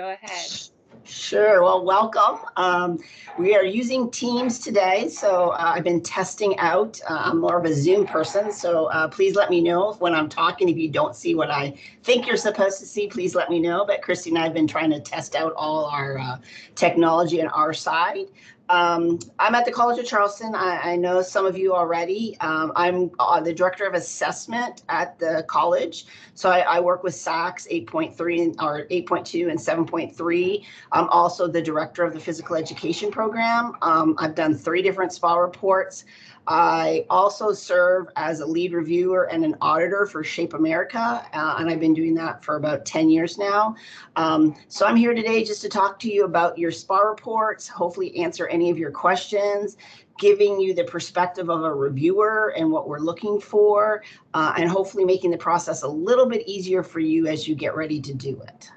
Go ahead. Sure. Well, welcome. We are using Teams today, so I've been testing out. I'm more of a Zoom person, so please let me know when I'm talking. If you don't see what I think you're supposed to see, please let me know. But Christy and I have been trying to test out all our technology on our side. I'm at the College of Charleston. I know some of you already. I'm the Director of Assessment at the college. So I work with SACS 8.3 or 8.2 and 7.3. I'm also the Director of the Physical Education Program. I've done 3 different SPA reports. I also serve as a lead reviewer and an auditor for Shape America, and I've been doing that for about 10 years now. So I'm here today just to talk to you about your SPA reports, hopefully answer any of your questions, giving you the perspective of a reviewer and what we're looking for, and hopefully making the process a little bit easier for you as you get ready to do it.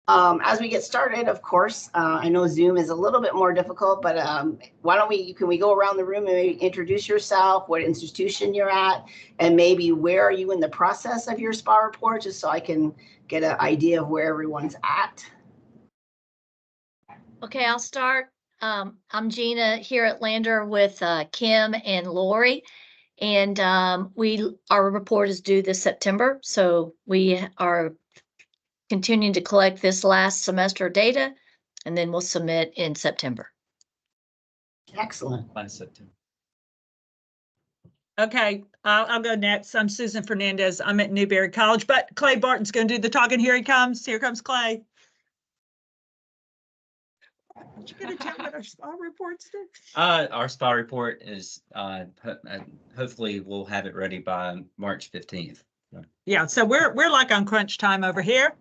As we get started, of course, I know Zoom is a little bit more difficult, but can we go around the room and maybe introduce yourself, what institution you're at, and maybe where are you in the process of your SPA report, just so I can get an idea of where everyone's at. Okay, I'll start. I'm Gina here at Lander with Kim and Lori, and our report is due this September, so we are continuing to collect this last semester data, and then we'll submit in September. Excellent. By September. Okay, I'll go next. I'm Susan Fernandez. I'm at Newberry College, but Clay Barton's going to do the talking. Here he comes. Here comes Clay. What you going to tell what our SPA report's do? Our SPA report is hopefully we'll have it ready by March 15th. Yeah, so we're like on crunch time over here.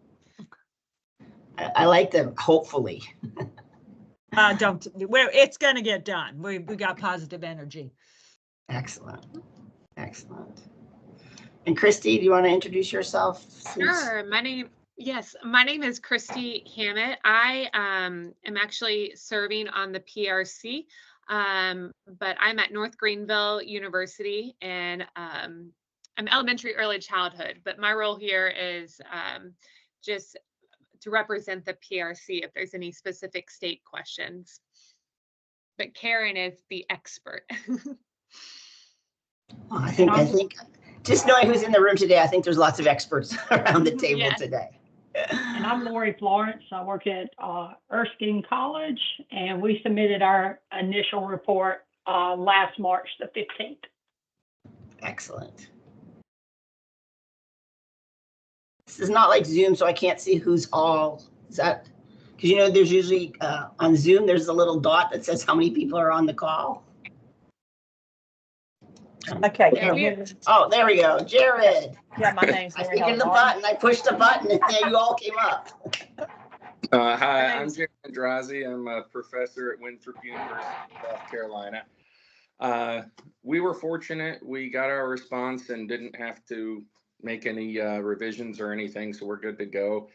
I like them, hopefully. It's going to get done. We got positive energy. Excellent. Excellent. And Christy, do you want to introduce yourself? Sure. My name is Christy Hammett. I am actually serving on the PRC, but I'm at North Greenville University, and I'm elementary early childhood, but my role here is just to represent the PRC if there's any specific state questions. But Karen is the expert. I think just knowing who's in the room today, I think there's lots of experts around the table today. And I'm Lori Florence. I work at Erskine College, and we submitted our initial report last March the 15th. Excellent. This is not like Zoom, so I can't see who's all. Is that because there's usually on Zoom there's a little dot that says how many people are on the call. Okay. There we go, Jared. Yeah, my name's I figured the button. I pushed the button, and there you all came up. Hi, I'm Jared Andrazi. I'm a professor at Winthrop University, South Carolina. We were fortunate. We got our response and didn't have to make any revisions or anything, so we're good to go.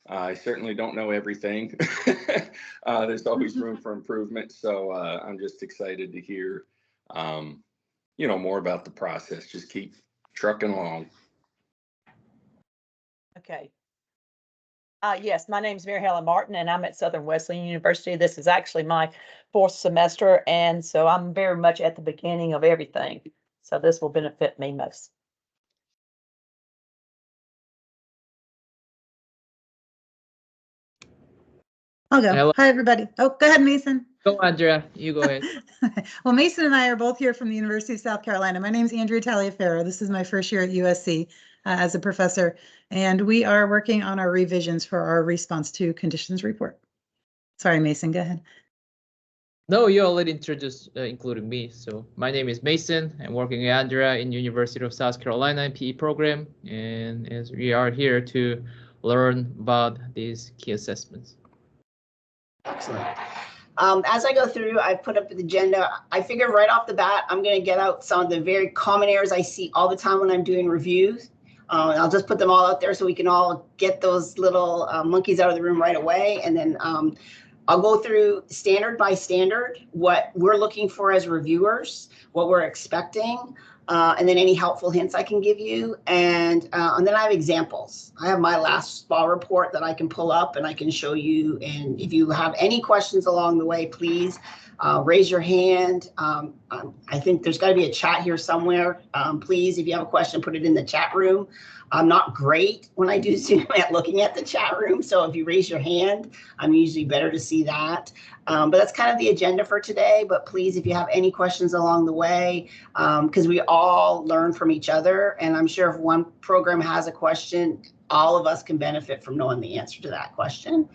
I certainly don't know everything. There's always room for improvement, so I'm just excited to hear more about the process. Just keep trucking along. Okay. Yes, my name is Mary Helen Martin, and I'm at Southern Wesleyan University. This is actually my 4th semester, and so I'm very much at the beginning of everything. So this will benefit me most. I'll go. Hello. Hi, everybody. Oh, go ahead, Mason. Go, Andrea. You go ahead. Well, Mason and I are both here from the University of South Carolina. My name is Andrea Taliaferro. This is my first year at USC as a professor, and we are working on our revisions for our response to conditions report. Sorry, Mason, go ahead. No, you already introduced, including me. So my name is Mason. I'm working with Andrea in University of South Carolina PE program, and as we are here to learn about these key assessments. Excellent. As I go through, I've put up the agenda. I figure right off the bat, I'm going to get out some of the very common errors I see all the time when I'm doing reviews. I'll just put them all out there so we can all get those little monkeys out of the room right away. And then I'll go through standard by standard, what we're looking for as reviewers, what we're expecting. and then any helpful hints I can give you. And then I have examples. I have my last SPA report that I can pull up and I can show you. And if you have any questions along the way, please raise your hand. I think there's got to be a chat here somewhere. Please, if you have a question, put it in the chat room. I'm not great when I do Zoom at looking at the chat room. So if you raise your hand, I'm usually better to see that. But that's kind of the agenda for today. But please, if you have any questions along the way, because we all learn from each other. And I'm sure if one program has a question, all of us can benefit from knowing the answer to that question.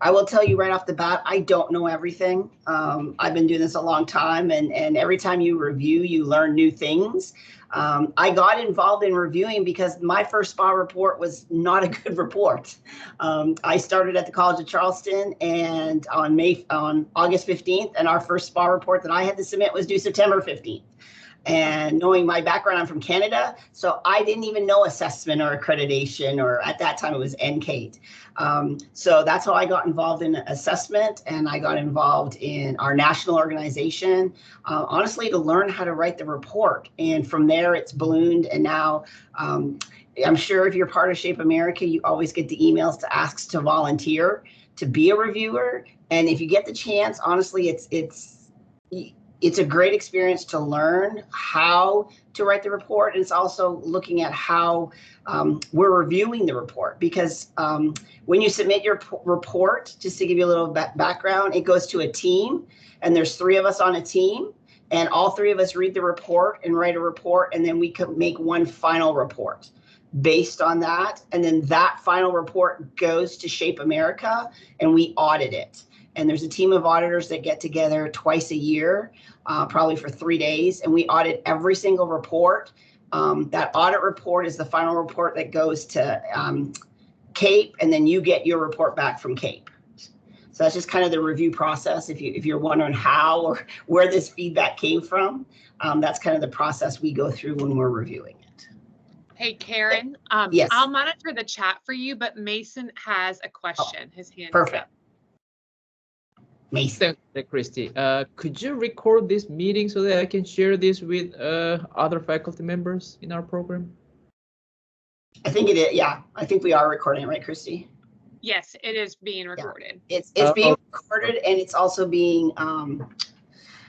I will tell you right off the bat, I don't know everything. I've been doing this a long time, and every time you review, you learn new things. I got involved in reviewing because my first SPA report was not a good report. I started at the College of Charleston, and on August 15th, and our first SPA report that I had to submit was due September 15th. And knowing my background, I'm from Canada, so I didn't even know assessment or accreditation, or at that time it was NCATE. So that's how I got involved in assessment, and I got involved in our national organization, honestly, to learn how to write the report. And from there, it's ballooned, and now I'm sure if you're part of Shape America, you always get the emails to ask to volunteer to be a reviewer. And if you get the chance, honestly, it's a great experience to learn how to write the report. And it's also looking at how we're reviewing the report, because when you submit your report, just to give you a little background, it goes to a team, and there's 3 of us on a team, and all 3 of us read the report and write a report, and then we could make one final report based on that. And then that final report goes to Shape America, and we audit it. And there's a team of auditors that get together twice a year, probably for 3 days, and we audit every single report. That audit report is the final report that goes to CAPE, and then you get your report back from CAPE. So that's just kind of the review process. If you're wondering how or where this feedback came from, that's kind of the process we go through when we're reviewing it. Hey, Karen, Yes. I'll monitor the chat for you, but Mason has a question. His hand is Perfect. up. Mason. Thank you, Christy. Could you record this meeting so that I can share this with other faculty members in our program? I think it is. Yeah, I think we are recording it, right, Christy? Yes, it is being recorded. It's being recorded, and it's also being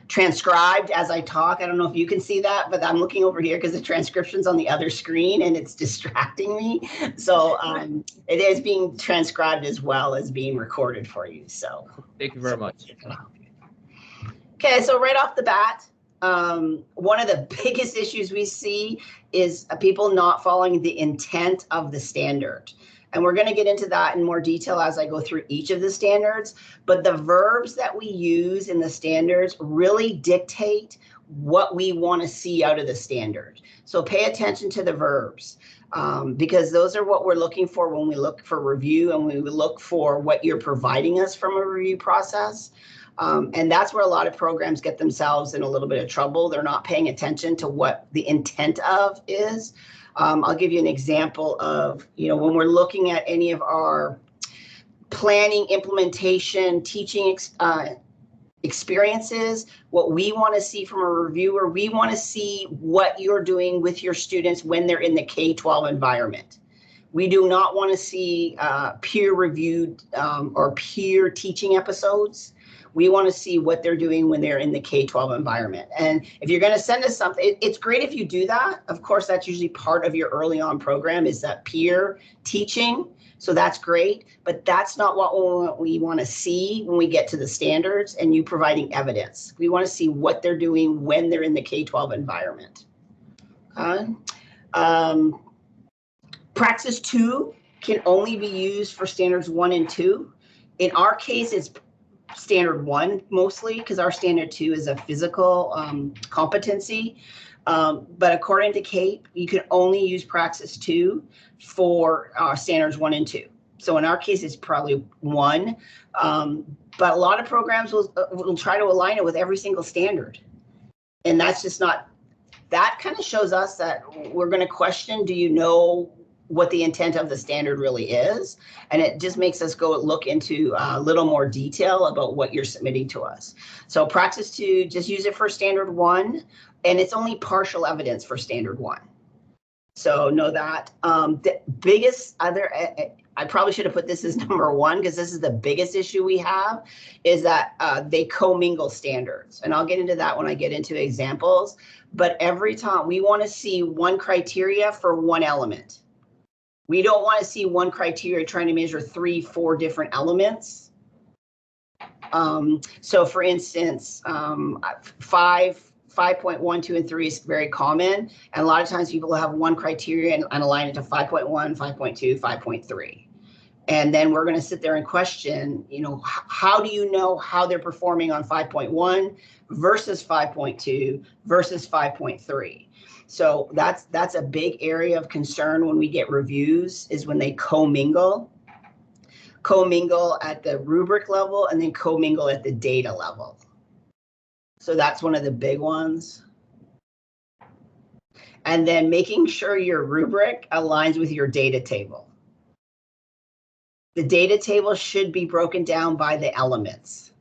transcribed as I talk. I don't know if you can see that, but I'm looking over here because the transcription's on the other screen and it's distracting me. So it is being transcribed as well as being recorded for you. So thank you very much. Okay, so right off the bat, one of the biggest issues we see is people not following the intent of the standard. And we're going to get into that in more detail as I go through each of the standards. But the verbs that we use in the standards really dictate what we want to see out of the standard. So pay attention to the verbs, because those are what we're looking for when we look for review, and we look for what you're providing us from a review process. And that's where a lot of programs get themselves in a little bit of trouble. They're not paying attention to what the intent of is. I'll give you an example of, when we're looking at any of our planning, implementation, teaching experiences, what we want to see from a reviewer, we want to see what you're doing with your students when they're in the K-12 environment. We do not want to see peer-reviewed or peer teaching episodes. We want to see what they're doing when they're in the K-12 environment. And if you're going to send us something, it's great if you do that. Of course, that's usually part of your early on program, is that peer teaching. So that's great, but that's not what we want to see when we get to the standards and you providing evidence. We want to see what they're doing when they're in the K-12 environment. Praxis 2 can only be used for standards 1 and 2. In our case, it's standard 1 mostly, because our standard 2 is a physical competency. But according to CAPE, you can only use Praxis 2 for standards 1 and 2. So in our case, it's probably 1. But a lot of programs will try to align it with every single standard. And that's just not, that kind of shows us that we're going to question, do you know what the intent of the standard really is. And it just makes us go look into a little more detail about what you're submitting to us. So Praxis 2, just use it for standard 1, and it's only partial evidence for standard 1. So know that. The biggest other, I probably should have put this as number 1 because this is the biggest issue we have, is that they commingle standards. And I'll get into that when I get into examples. But every time we want to see one criteria for one element. We don't want to see one criteria trying to measure 3, 4 different elements. So for instance, 5.1, 2, and 3 is very common. And a lot of times people have one criteria and align it to 5.1, 5.2, 5.3. And then we're going to sit there and question, you know, how do you know how they're performing on 5.1 versus 5.2 versus 5.3? So that's a big area of concern when we get reviews, is when they commingle at the rubric level and then commingle at the data level. So that's one of the big ones. And then making sure your rubric aligns with your data table. The data table should be broken down by the elements,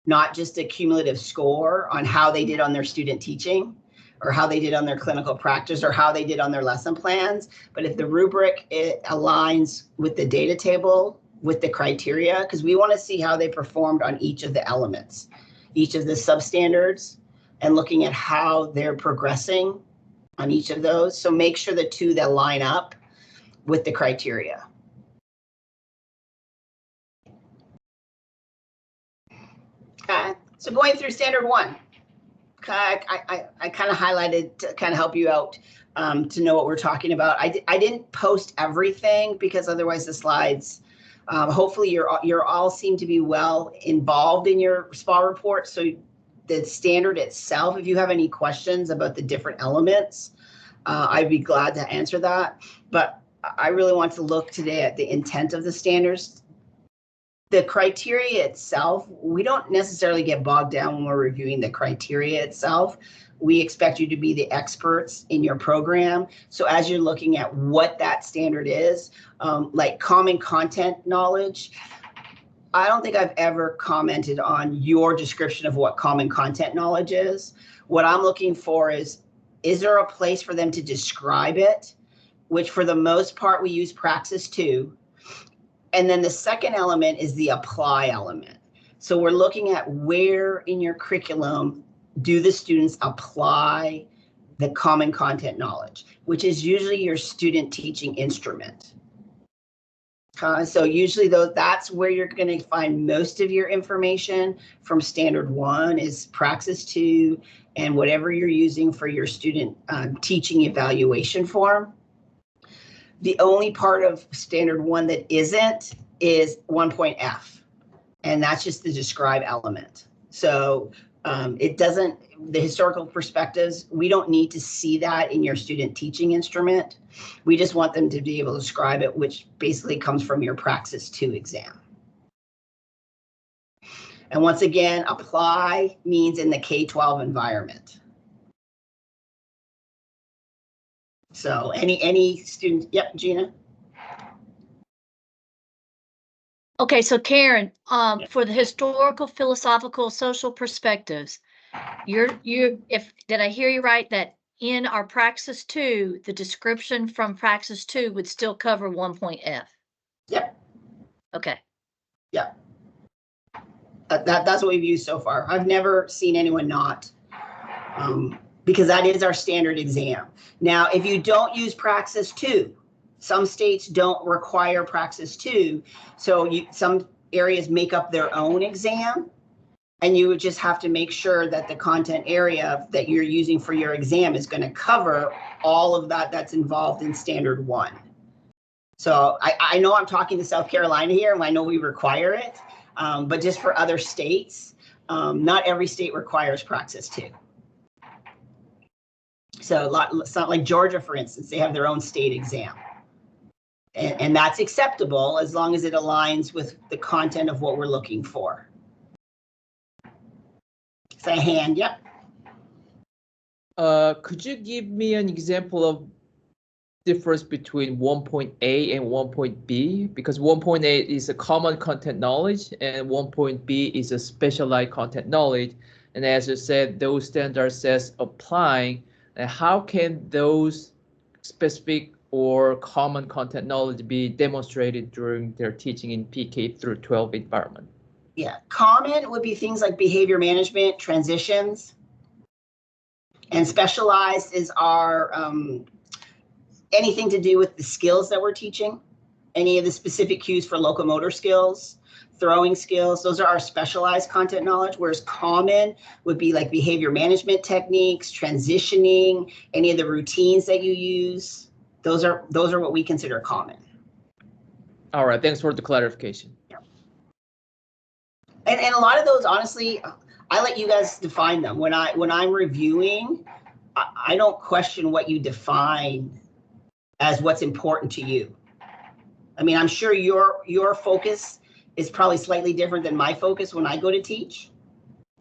not just a cumulative score on how they did on their student teaching, or how they did on their clinical practice, or how they did on their lesson plans. But if the rubric, it aligns with the data table, with the criteria, because we want to see how they performed on each of the elements, each of the substandards, and looking at how they're progressing on each of those. So make sure the two that line up with the criteria. Okay, so going through standard 1. I kind of highlighted to kind of help you out to know what we're talking about. I didn't post everything because otherwise the slides, hopefully you're all seem to be well involved in your SPA report. So the standard itself, if you have any questions about the different elements, I'd be glad to answer that. But I really want to look today at the intent of the standards. The criteria itself, we don't necessarily get bogged down when we're reviewing the criteria itself. We expect you to be the experts in your program. So as you're looking at what that standard is, like common content knowledge, I don't think I've ever commented on your description of what common content knowledge is. What I'm looking for is there a place for them to describe it, which for the most part we use Praxis 2. And then the second element is the apply element. So we're looking at where in your curriculum do the students apply the common content knowledge, which is usually your student teaching instrument. So usually though, that's where you're going to find most of your information from standard 1 is Praxis 2 and whatever you're using for your student teaching evaluation form. The only part of standard 1 that isn't is 1.F, and that's just the describe element. So it doesn't, the historical perspectives, we don't need to see that in your student teaching instrument. We just want them to be able to describe it, which basically comes from your Praxis 2 exam. And once again, apply means in the K-12 environment. So any student, yep, Gina. Okay, so Karen, for the historical, philosophical, social perspectives, did I hear you right that in our Praxis 2, the description from Praxis 2 would still cover 1.F? Yep. Okay. Yep. That's what we've used so far. I've never seen anyone not, because that is our standard exam. Now, if you don't use Praxis 2, some states don't require Praxis 2, so some areas make up their own exam, and you would just have to make sure that the content area that you're using for your exam is going to cover all of that that's involved in standard 1. So I know I'm talking to South Carolina here, and I know we require it, but just for other states, not every state requires Praxis 2. So it's not like Georgia, for instance, they have their own state exam. And that's acceptable as long as it aligns with the content of what we're looking for. Say a hand, yep. Could you give me an example of difference between 1.A and 1.B? Because 1.A is a common content knowledge and 1.B is a specialized content knowledge. And as you said, those standard sets applying, and how can those specific or common content knowledge be demonstrated during their teaching in PK through 12 environment? Yeah, common would be things like behavior management, transitions, and specialized is our anything to do with the skills that we're teaching, any of the specific cues for locomotor skills, throwing skills, those are our specialized content knowledge, whereas common would be like behavior management techniques, transitioning, any of the routines that you use. Those are what we consider common. All right, thanks for the clarification. Yeah. And a lot of those, honestly, I let you guys define them. When I'm reviewing, I don't question what you define as what's important to you. I mean, I'm sure your focus is probably slightly different than my focus when I go to teach.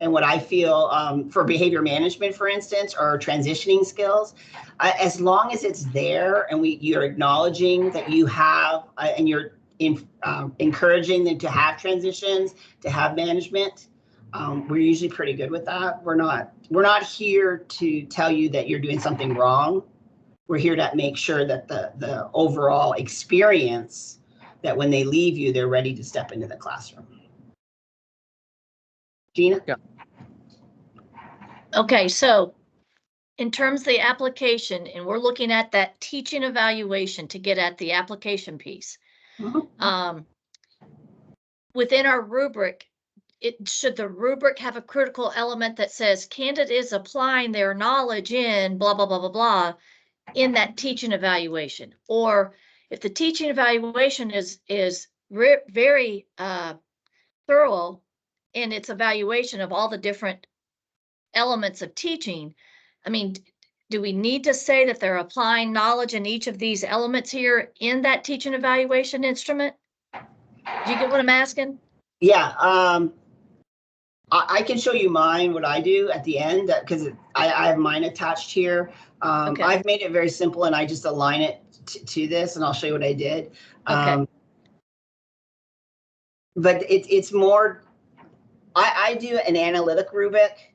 And what I feel for behavior management, for instance, or transitioning skills, as long as it's there and you're acknowledging that you have and you're encouraging them to have transitions, to have management, we're usually pretty good with that. We're not here to tell you that you're doing something wrong. We're here to make sure that the overall experience, that when they leave you, they're ready to step into the classroom. Gina? Yeah. Okay, so in terms of the application, and we're looking at that teaching evaluation to get at the application piece. Mm-hmm. Within our rubric, should the rubric have a critical element that says candidate is applying their knowledge in blah, blah, blah, blah, blah, in that teaching evaluation? Or if the teaching evaluation is very thorough in its evaluation of all the different elements of teaching, I mean, do we need to say that they're applying knowledge in each of these elements here in that teaching evaluation instrument? Do you get what I'm asking? Yeah, I can show you mine, what I do at the end, because I have mine attached here. Okay. I've made it very simple and I just align it to this, and I'll show you what I did. Okay. But it's more, I do an analytic rubric,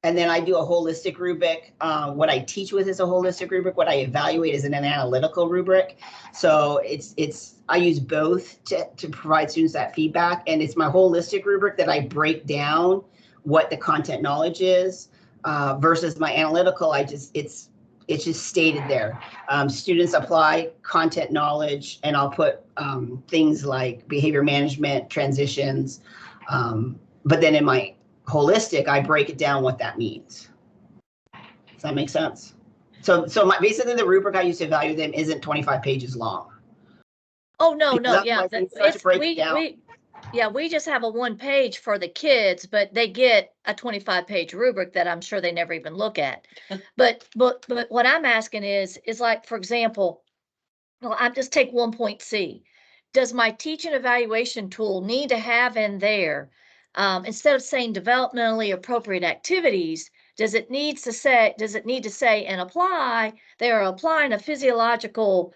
and then I do a holistic rubric. What I teach with is a holistic rubric. What I evaluate is an analytical rubric. So I use both to provide students that feedback, and it's my holistic rubric that I break down what the content knowledge is versus my analytical. It's just stated there. Students apply content knowledge, and I'll put things like behavior management, transitions, but then in my holistic, I break it down what that means. Does that make sense? So basically the rubric I use to evaluate them isn't 25 pages long. Oh, no, yeah. We just have a 1 page for the kids, but they get a 25-page rubric that I'm sure they never even look at. But what I'm asking is like, for example, well, I just take 1.C. Does my teaching evaluation tool need to have in there, instead of saying developmentally appropriate activities, does it need to say and apply, they are applying a physiological,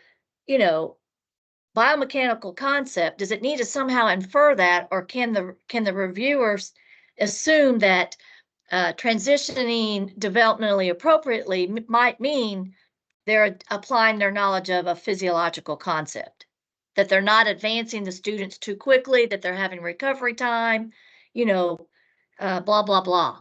biomechanical concept? Does it need to somehow infer that, or can the reviewers assume that transitioning developmentally appropriately might mean they're applying their knowledge of a physiological concept, that they're not advancing the students too quickly, that they're having recovery time, blah, blah, blah?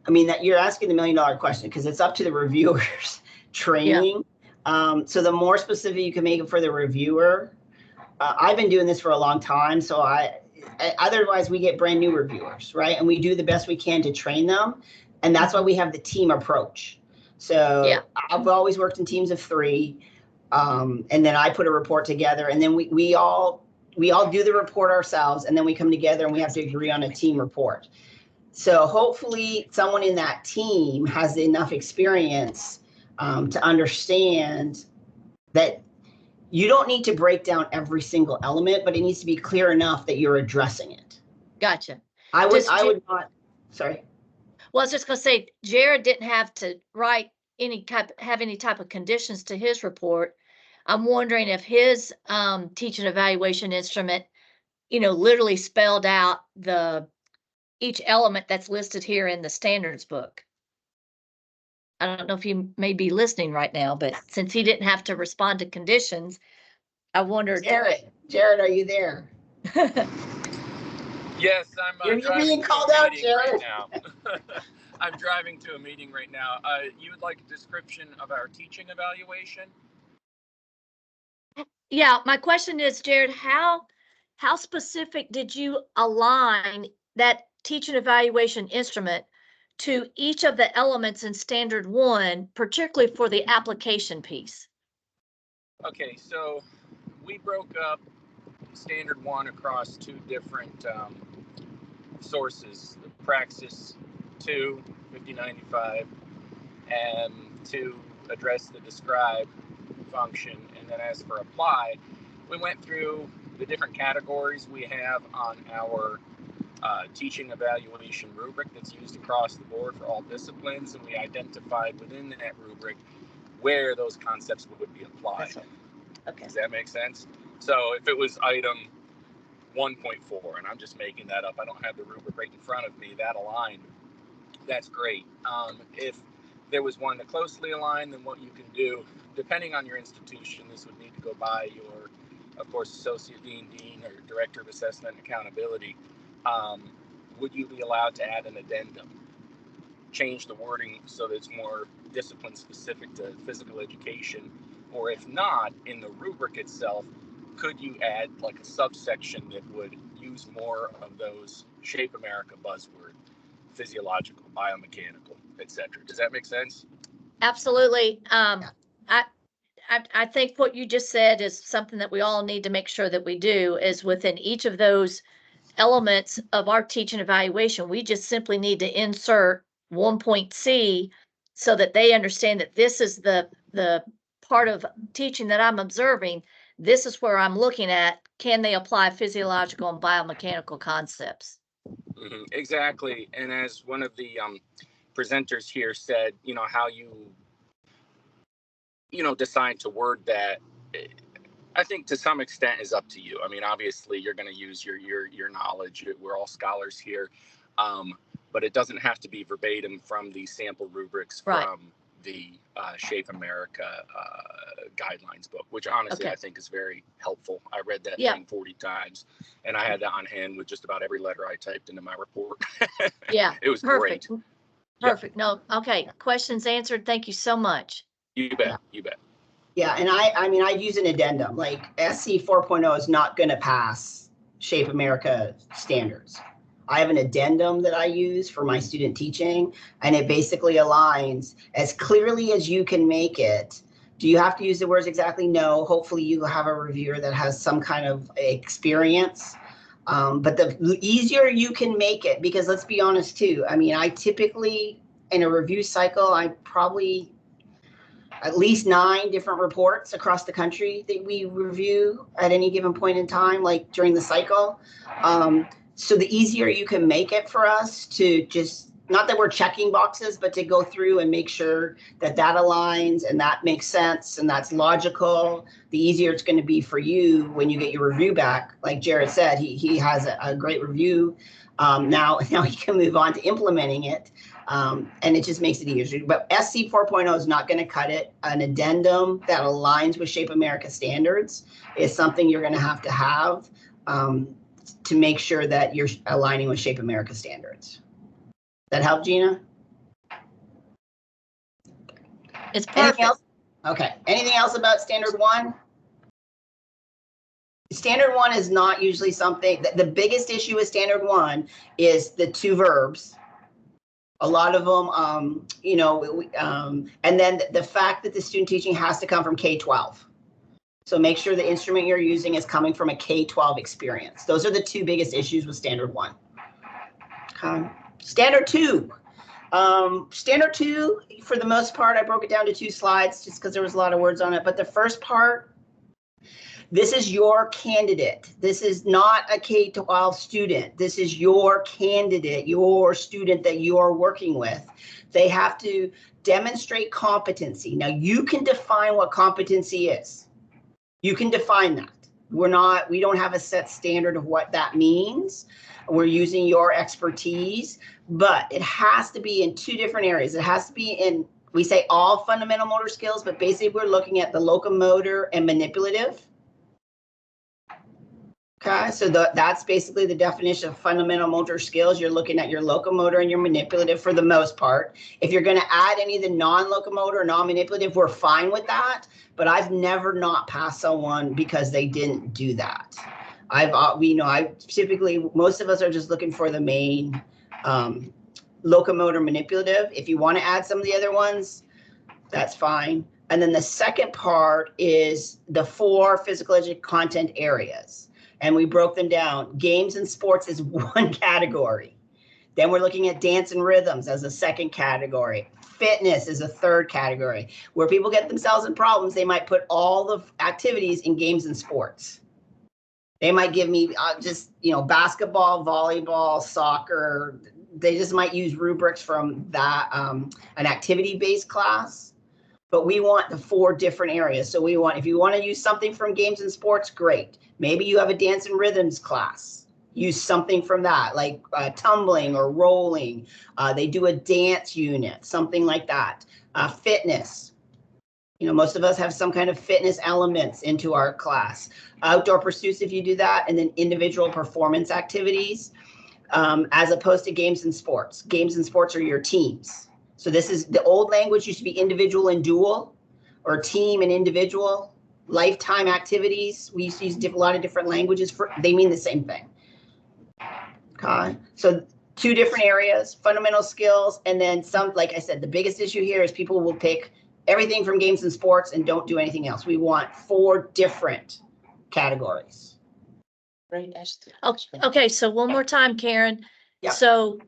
I mean, that you're asking the $1 million question, because it's up to the reviewers training. Yeah. So the more specific you can make it for the reviewer, I've been doing this for a long time. So otherwise we get brand new reviewers, right? And we do the best we can to train them. And that's why we have the team approach. So yeah. I've always worked in teams of 3. And then I put a report together, and then we all do the report ourselves, and then we come together and we have to agree on a team report. So hopefully someone in that team has enough experience to understand that you don't need to break down every single element, but it needs to be clear enough that you're addressing it. Gotcha. I would not, sorry. Well, I was just going to say, Jared didn't have to write have any type of conditions to his report, I'm wondering if his teaching evaluation instrument, literally spelled out each element that's listed here in the standards book. I don't know if you may be listening right now, but since he didn't have to respond to conditions, I wondered. Jared, are you there? Yes, I'm You're driving being to called a out, meeting right Jared. now. I'm driving to a meeting right now. You would like a description of our teaching evaluation? Yeah, my question is, Jared, how specific did you align that teaching evaluation instrument to each of the elements in standard 1, particularly for the application piece? Okay, so we broke up standard 1 across 2 different sources, the Praxis 2, 5095, and to address the describe function. And then as for apply, we went through the different categories we have on our teaching evaluation rubric that's used across the board for all disciplines, and we identified within that rubric where those concepts would be applied. Okay. Does that make sense? So if it was item 1.4, and I'm just making that up, I don't have the rubric right in front of me, that aligned, that's great. If there was one that closely aligned, then what you can do, depending on your institution, this would need to go by your, of course, associate dean, or director of assessment and accountability. Would you be allowed to add an addendum? Change the wording so that it's more discipline specific to physical education, or if not, in the rubric itself, could you add like a subsection that would use more of those Shape America buzzword, physiological, biomechanical, etc.? Does that make sense? Absolutely. I think what you just said is something that we all need to make sure that we do is within each of those elements of our teaching evaluation, we just simply need to insert 1.c so that they understand that this is the part of teaching that I'm observing. This is where I'm looking at, can they apply physiological and biomechanical concepts? Mm-hmm, exactly. And as one of the presenters here said, how you decide to word that, I think to some extent is up to you. I mean, obviously you're going to use your knowledge. We're all scholars here, but it doesn't have to be verbatim from the sample rubrics from the Shape America guidelines book, which honestly I think is very helpful. I read that thing 40 times, and I had that on hand with just about every letter I typed into my report. Yeah, it was perfect. Great. Perfect. No, okay. Questions answered. Thank you so much. You bet. You bet. Yeah, and I'd use an addendum. Like SC 4.0 is not going to pass Shape America standards. I have an addendum that I use for my student teaching, and it basically aligns as clearly as you can make it. Do you have to use the words exactly? No. Hopefully you have a reviewer that has some kind of experience. But the easier you can make it, because let's be honest too. I mean, I typically in a review cycle, I probably at least 9 different reports across the country that we review at any given point in time, like during the cycle. So the easier you can make it for us to just, not that we're checking boxes, but to go through and make sure that that aligns and that makes sense and that's logical, the easier it's going to be for you when you get your review back. Like Jared said, he has a great review. Now he can move on to implementing it. And it just makes it easier. But SC 4.0 is not going to cut it. An addendum that aligns with Shape America standards is something you're going to have to make sure that you're aligning with Shape America standards. That help, Gina? It's perfect. Okay. Anything else about standard 1? Standard 1 is not usually something that the biggest issue with standard 1 is the 2 verbs. A lot of them, and then the fact that the student teaching has to come from K-12. So make sure the instrument you're using is coming from a K-12 experience. Those are the 2 biggest issues with standard 1. Standard 2. Standard 2, for the most part, I broke it down to 2 slides just because there was a lot of words on it. But the first part, This is your candidate. This is not a K-12 student. This is your candidate, your student that you are working with. They have to demonstrate competency. Now, you can define what competency is. You can define that. We don't have a set standard of what that means. We're using your expertise, but it has to be in two different areas. It has to be in, we say all fundamental motor skills, but basically we're looking at the locomotor and manipulative. Okay, so that's basically the definition of fundamental motor skills. You're looking at your locomotor and your manipulative for the most part. If you're going to add any of the non-locomotor or non-manipulative, we're fine with that. But I've never not passed someone because they didn't do that. I typically, most of us are just looking for the main locomotor manipulative. If you want to add some of the other ones, that's fine. And then the second part is the 4 physical education content areas. And we broke them down. Games and sports is one category. Then we're looking at dance and rhythms as a second category. Fitness is a third category. Where people get themselves in problems, they might put all the activities in games and sports. They might give me basketball, volleyball, soccer. They just might use rubrics from that, an activity-based class. But we want the 4 different areas. So if you want to use something from games and sports, great. Maybe you have a dance and rhythms class. Use something from that, like tumbling or rolling. They do a dance unit, something like that. Fitness. Most of us have some kind of fitness elements into our class. Outdoor pursuits, if you do that, and then individual performance activities, as opposed to games and sports. Games and sports are your teams. So this is the old language used to be individual and dual, or team and individual. Lifetime activities. We used to use a lot of different languages they mean the same thing. Okay, so 2 different areas, fundamental skills, and then some, like I said, the biggest issue here is people will pick everything from games and sports and don't do anything else. We want 4 different categories. Great. Okay, so one more time, Karen. Yeah. So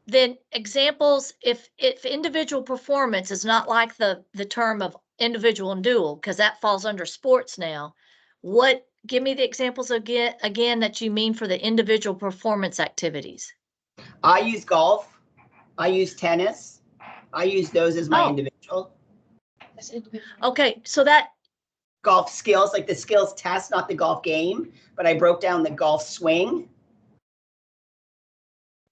then examples, if individual performance is not like the term of individual and dual, because that falls under sports now, give me the examples again that you mean for the individual performance activities. I use golf. I use tennis. I use those as my individual. Okay, so that golf skills, like the skills test, not the golf game, but I broke down the golf swing.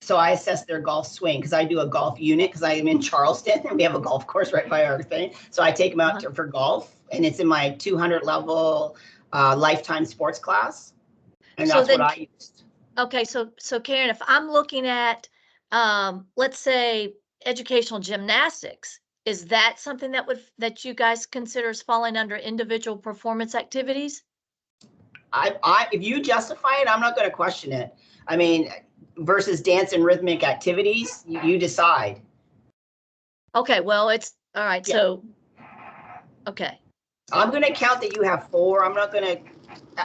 So I assess their golf swing because I do a golf unit because I am in Charleston and we have a golf course right by our thing. So I take them out for golf, and it's in my 200 level lifetime sports class. And that's what I used. Okay, so Karen, if I'm looking at, let's say, educational gymnastics, is that something that you guys consider as falling under individual performance activities? If you justify it, I'm not going to question it. I mean, versus dance and rhythmic activities, you decide. Okay, well, it's all right. Yeah. So, okay. I'm going to count that you have 4. I'm not going to,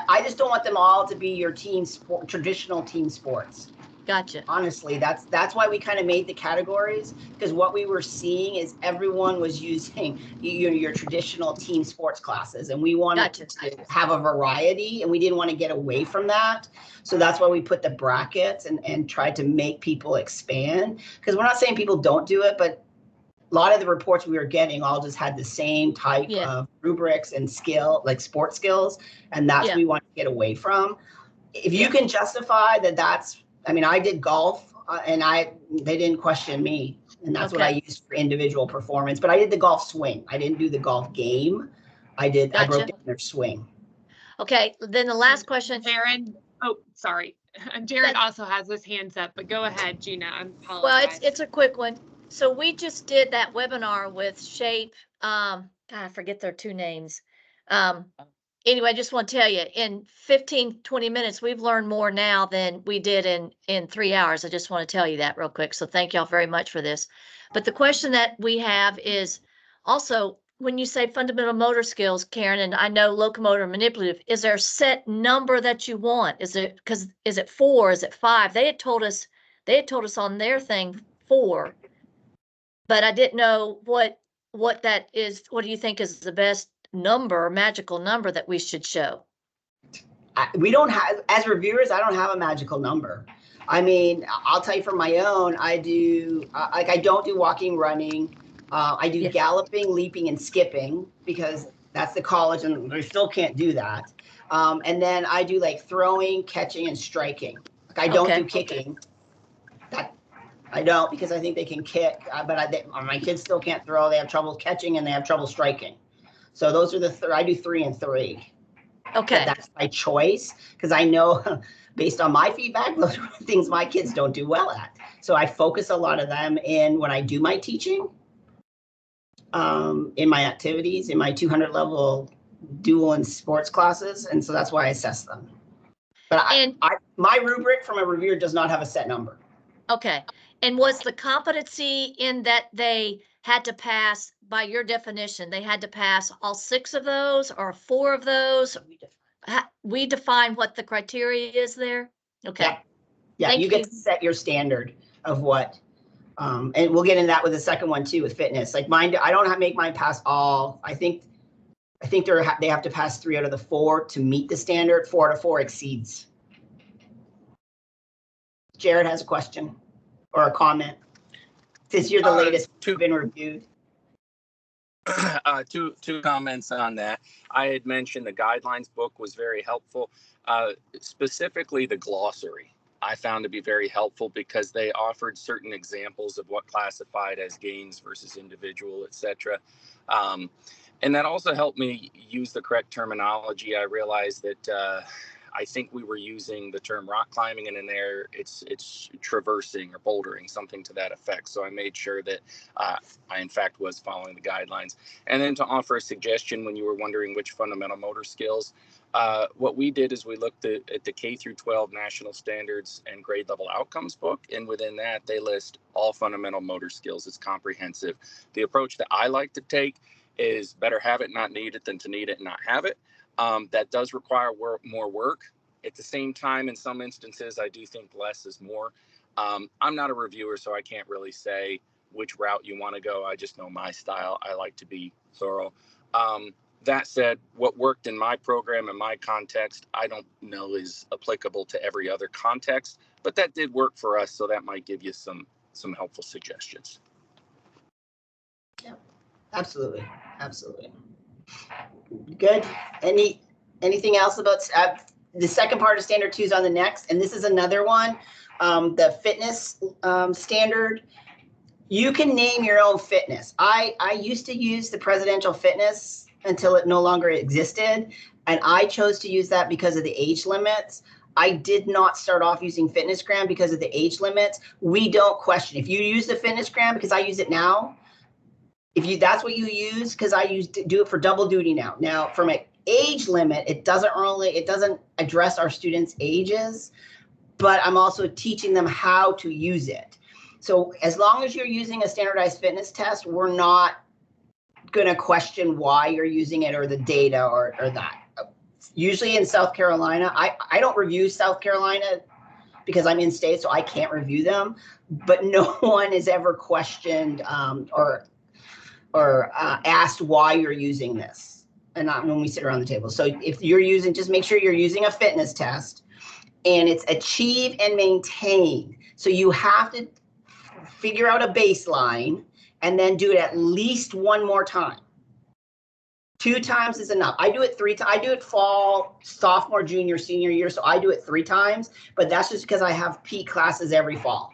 I just don't want them all to be your team sport, traditional team sports. Gotcha. Honestly, that's why we kind of made the categories, because what we were seeing is everyone was using your traditional team sports classes, and we wanted to have a variety, and we didn't want to get away from that. So that's why we put the brackets and tried to make people expand, because we're not saying people don't do it, but a lot of the reports we were getting all just had the same type of rubrics and skill, like sports skills, and that's what we want to get away from. If you can justify that's, I mean, I did golf and they didn't question me, and that's what I used for individual performance, but I did the golf swing. I didn't do the golf game. I broke down their swing. Okay, then the last question. Jared, sorry. Jared also has his hands up, but go ahead, Gina. I apologize. Well, it's a quick one. So we just did that webinar with Shape. God, I forget their 2 names. Anyway, I just want to tell you, in 15, 20 minutes, we've learned more now than we did in 3 hours. I just want to tell you that real quick. So thank y'all very much for this. But the question that we have is also, when you say fundamental motor skills, Karen, and I know locomotor manipulative, is there a set number that you want? Is it 4? Is it 5? They had told us on their thing 4, but I didn't know what that is. What do you think is the number, magical number that we should show? We don't have, as reviewers, I don't have a magical number. I mean, I'll tell you from my own, I do, like, I don't do walking, running. I do Yes. galloping, leaping, and skipping because that's the college and they still can't do that. And then I do like throwing, catching, and striking. Like, I don't Okay. do kicking. That I don't, because I think they can kick, but my kids still can't throw. They have trouble catching and they have trouble striking. So those are I do 3 and 3. Okay, But that's my choice because I know based on my feedback, those are things my kids don't do well at. So I focus a lot of them in when I do my teaching, in my activities, in my 200 level dual and sports classes. And so that's why I assess them. But my rubric from a reviewer does not have a set number. okay. And was the competency in that they had to pass, by your definition, they had to pass all 6 of those or 4 of those? We define what the criteria is there? Okay. Yeah, Thank you get you. to set your standard of what, and we'll get into that with the second one too, with fitness. Like mine, I don't make mine pass all. I think they have to pass 3 out of the 4 to meet the standard. 4 out of 4 exceeds. Jared has a question or a comment. Since you're the latest been reviewed. Two comments on that. I had mentioned the guidelines book was very helpful, specifically the glossary. I found to be very helpful because they offered certain examples of what classified as games versus individual, etc. And that also helped me use the correct terminology. I realized that I think we were using the term rock climbing, and in there it's traversing or bouldering, something to that effect. So I made sure that I in fact was following the guidelines. And then to offer a suggestion when you were wondering which fundamental motor skills, what we did is we looked at the K through 12 national standards and grade level outcomes book. And within that, they list all fundamental motor skills. It's comprehensive. The approach that I like to take is better have it, not need it, than to need it and not have it. That does require more work. At the same time, in some instances, I do think less is more. I'm not a reviewer, so I can't really say which route you want to go. I just know my style. I like to be thorough. That said, what worked in my program and my context, I don't know is applicable to every other context, but that did work for us, so that might give you some helpful suggestions. Yeah, absolutely. Absolutely. Good. Anything else about the second part of standard 2 is on the next, and this is another one, the fitness standard. You can name your own fitness. I used to use the presidential fitness until it no longer existed, and I chose to use that because of the age limits. I did not start off using FitnessGram because of the age limits. We don't question if you use the FitnessGram, because I use it now. If that's what you use, because I do it for double duty now. Now, from an age limit, it doesn't address our students' ages, but I'm also teaching them how to use it. So as long as you're using a standardized fitness test, we're not going to question why you're using it or the data or that. Usually in South Carolina, I don't review South Carolina because I'm in state, so I can't review them, but no one has ever questioned or asked why you're using this, and not when we sit around the table. So if you're using, just make sure you're using a fitness test and it's achieve and maintain. So you have to figure out a baseline and then do it at least 1 more time. 2 times is enough. I do it 3 times. I do it fall, sophomore, junior, senior year. So I do it 3 times, but that's just because I have peak classes every fall.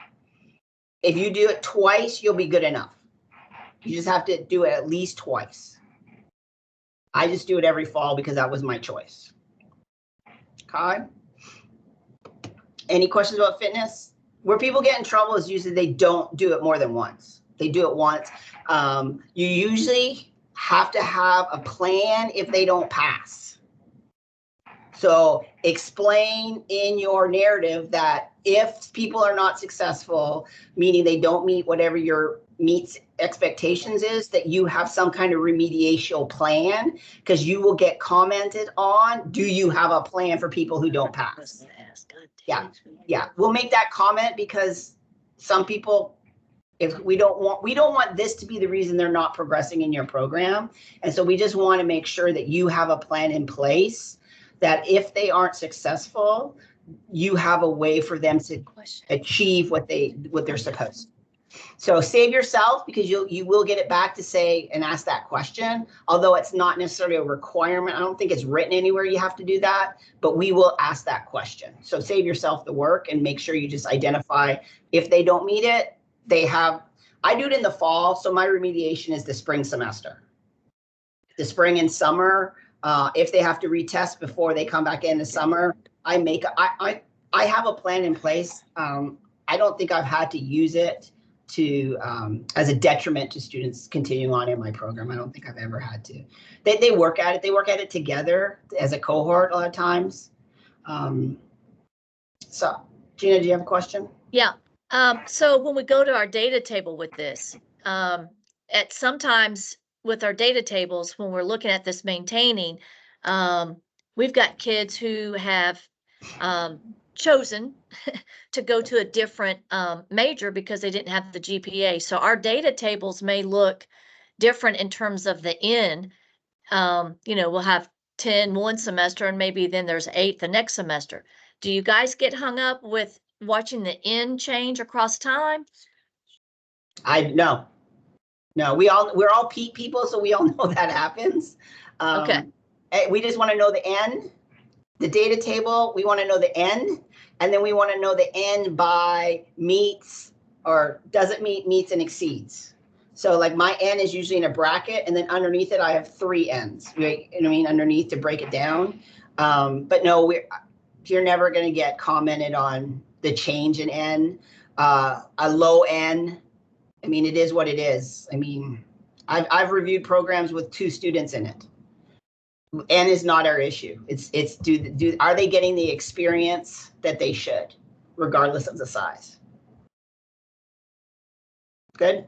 If you do it twice, you'll be good enough. You just have to do it at least twice. I just do it every fall because that was my choice. Okay. Any questions about fitness? Where people get in trouble is usually they don't do it more than once. They do it once. You usually have to have a plan if they don't pass. So explain in your narrative that if people are not successful, meaning they don't meet whatever your meets expectations is, that you have some kind of remediation plan, because you will get commented on. Do you have a plan for people who don't pass? Yeah. We'll make that comment because some people, If we don't want this to be the reason they're not progressing in your program. And so we just want to make sure that you have a plan in place that if they aren't successful, you have a way for them to achieve what they're supposed to. So save yourself, because you will get it back to say and ask that question, although it's not necessarily a requirement. I don't think it's written anywhere you have to do that, but we will ask that question. So save yourself the work and make sure you just identify if they don't meet it. I do it in the fall, so my remediation is the spring semester. The spring and summer, if they have to retest before they come back in the summer, I have a plan in place. I don't think I've had to use it to as a detriment to students continuing on in my program. I don't think I've ever had to. They work at it. They work at it together as a cohort a lot of times. So Gina, do you have a question? Yeah. So when we go to our data table with this, at sometimes with our data tables, when we're looking at this maintaining, we've got kids who have chosen to go to a different major because they didn't have the GPA. So our data tables may look different in terms of the N. We'll have 10 one semester and maybe then there's 8 the next semester. Do you guys get hung up with watching the N change across time? No, we're all peak people, so we all know that happens. Okay. We just want to know the N, the data table. We want to know the N, and then we want to know the N by meets or doesn't meet, meets, and exceeds. So like my N is usually in a bracket, and then underneath it I have 3 N's. Right? You know what I mean? Underneath to break it down. But no, you're never going to get commented on the change in N. A low N, I mean, it is what it is. I mean, I've reviewed programs with 2 students in it. N is not our issue. It's are they getting the experience that they should, regardless of the size? Good.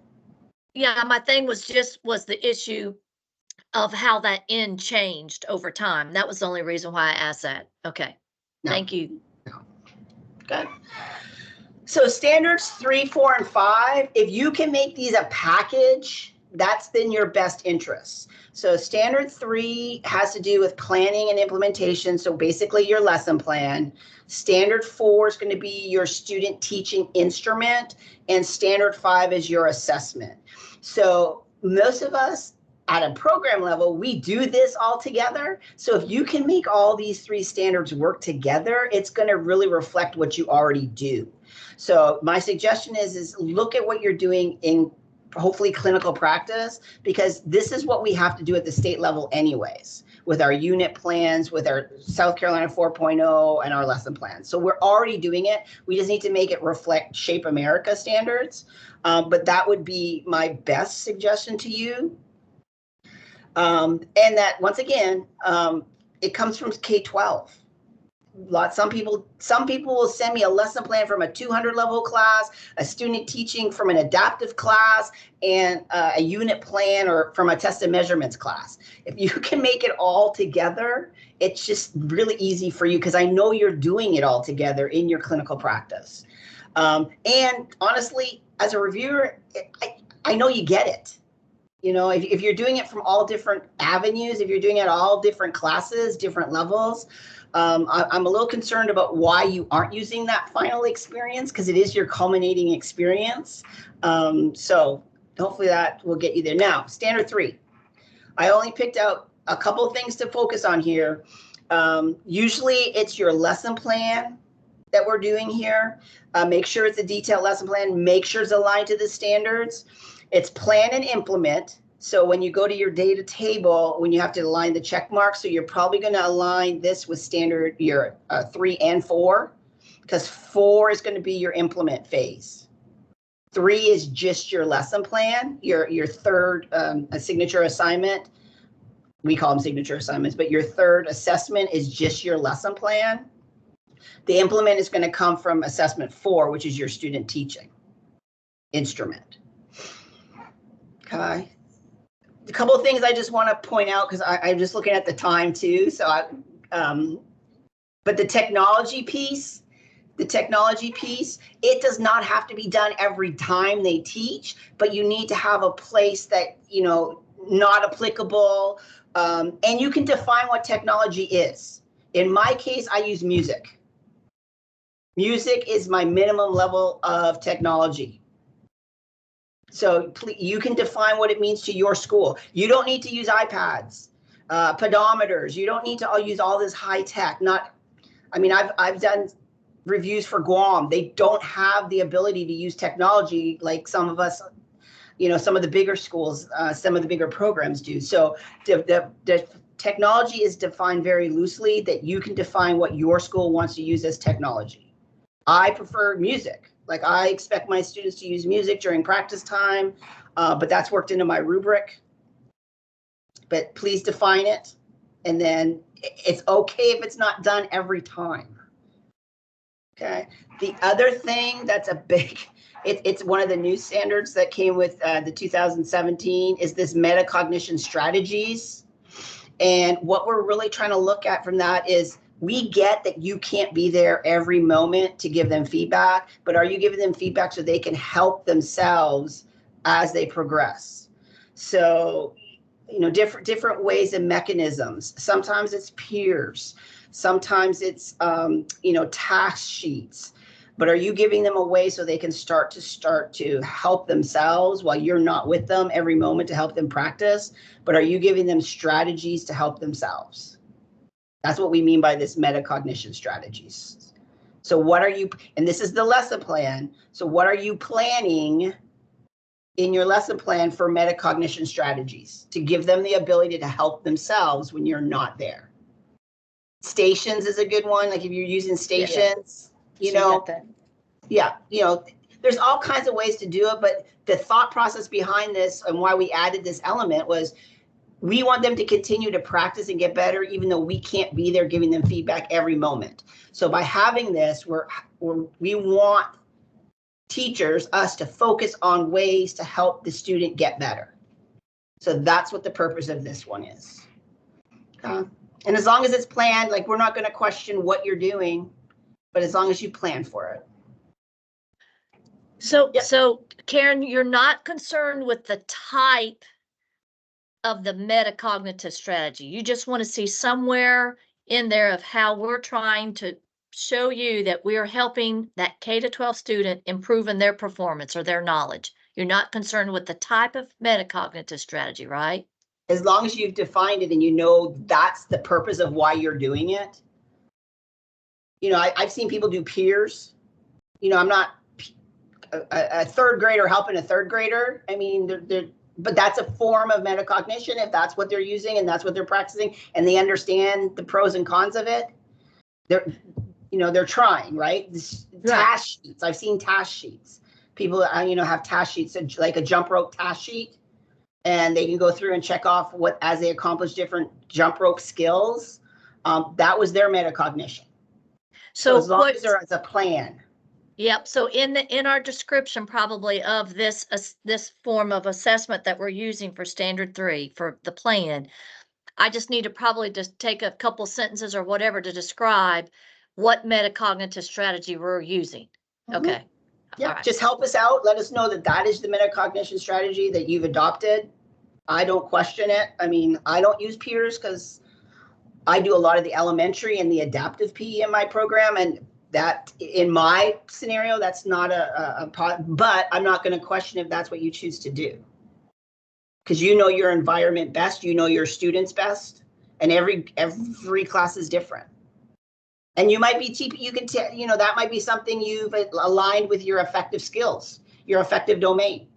Yeah, my thing was the issue of how that N changed over time. That was the only reason why I asked that. Okay. No. Thank you. No. Good. So standards 3, 4, and 5, if you can make these a package, that's then your best interest. So standard 3 has to do with planning and implementation. So basically your lesson plan. Standard 4 is going to be your student teaching instrument, and standard 5 is your assessment. So most of us at a program level, we do this all together. So if you can make all these 3 standards work together, it's going to really reflect what you already do. So my suggestion is look at what you're doing in hopefully clinical practice, because this is what we have to do at the state level anyways, with our unit plans, with our South Carolina 4.0 and our lesson plans. So we're already doing it. We just need to make it reflect Shape America standards. But that would be my best suggestion to you. And that once again, it comes from K-12. Some people will send me a lesson plan from a 200 level class, a student teaching from an adaptive class, and a unit plan or from a test and measurements class. If you can make it all together, it's just really easy for you, because I know you're doing it all together in your clinical practice. And honestly, as a reviewer, I know you get it. You know, if you're doing it from all different avenues, if you're doing it all different classes, different levels, I'm a little concerned about why you aren't using that final experience, because it is your culminating experience. So hopefully that will get you there. Now, standard 3. I only picked out a couple of things to focus on here. Usually it's your lesson plan that we're doing here. Make sure it's a detailed lesson plan. Make sure it's aligned to the standards. It's plan and implement. So when you go to your data table, when you have to align the check marks, so you're probably going to align this with standard your 3 and 4, because 4 is going to be your implement phase. 3 is just your lesson plan, your third a signature assignment. We call them signature assignments, but your third assessment is just your lesson plan. The implement is going to come from assessment 4, which is your student teaching instrument. Okay. A couple of things I just want to point out, because I'm just looking at the time too. So but the technology piece, the technology piece, it does not have to be done every time they teach, but you need to have a place that, you know, not applicable. And you can define what technology is. In my case, I use music. Music is my minimum level of technology. So you can define what it means to your school. You don't need to use iPads, pedometers. You don't need to use all this high tech. I've done reviews for Guam. They don't have the ability to use technology like some of us, you know, some of the bigger schools, some of the bigger programs do. So the technology is defined very loosely, that you can define what your school wants to use as technology. I prefer music. Like, I expect my students to use music during practice time, but that's worked into my rubric. But please define it. And then it's okay if it's not done every time. Okay. The other thing that's a big, it's one of the new standards that came with the 2017 is this metacognition strategies. And what we're really trying to look at from that is, we get that you can't be there every moment to give them feedback, but are you giving them feedback so they can help themselves as they progress? So, you know, different ways and mechanisms. Sometimes it's peers. Sometimes it's, you know, task sheets. But are you giving them a way so they can start to help themselves while you're not with them every moment to help them practice? But are you giving them strategies to help themselves? That's what we mean by this metacognition strategies. So what are you, and this is the lesson plan. So what are you planning in your lesson plan for metacognition strategies to give them the ability to help themselves when you're not there? Stations is a good one. Like if you're using stations, you know, yeah, you know, there's all kinds of ways to do it, but the thought process behind this and why we added this element was, we want them to continue to practice and get better, even though we can't be there giving them feedback every moment. So by having this, we want teachers, us, to focus on ways to help the student get better. So that's what the purpose of this one is. And as long as it's planned, like, we're not going to question what you're doing, but as long as you plan for it. So, Yep. so Karen, you're not concerned with the type of the metacognitive strategy. You just want to see somewhere in there of how we're trying to show you that we are helping that K-12 student improve in their performance or their knowledge. You're not concerned with the type of metacognitive strategy, right? As long as you've defined it and you know that's the purpose of why you're doing it. You know, I've seen people do peers. You know, I'm not a third grader helping a third grader. I mean, but that's a form of metacognition if that's what they're using and that's what they're practicing and they understand the pros and cons of it. They're trying, right? Task sheets. I've seen task sheets. People, you know, have task sheets, like a jump rope task sheet, and they can go through and check off what, as they accomplish different jump rope skills. That was their metacognition. So as long as there is a plan. Yep. So in our description probably of this form of assessment that we're using for standard 3 for the plan, I just need to probably just take a couple sentences or whatever to describe what metacognitive strategy we're using. Okay. Yeah, just help us out. Let us know that that is the metacognition strategy that you've adopted. I don't question it. I mean, I don't use peers because I do a lot of the elementary and the adaptive PE in my program, and that, in my scenario, that's not but I'm not going to question if that's what you choose to do. Because you know your environment best, you know your students best, and every class is different. And you might be, that might be something you've aligned with your effective skills, your effective domain.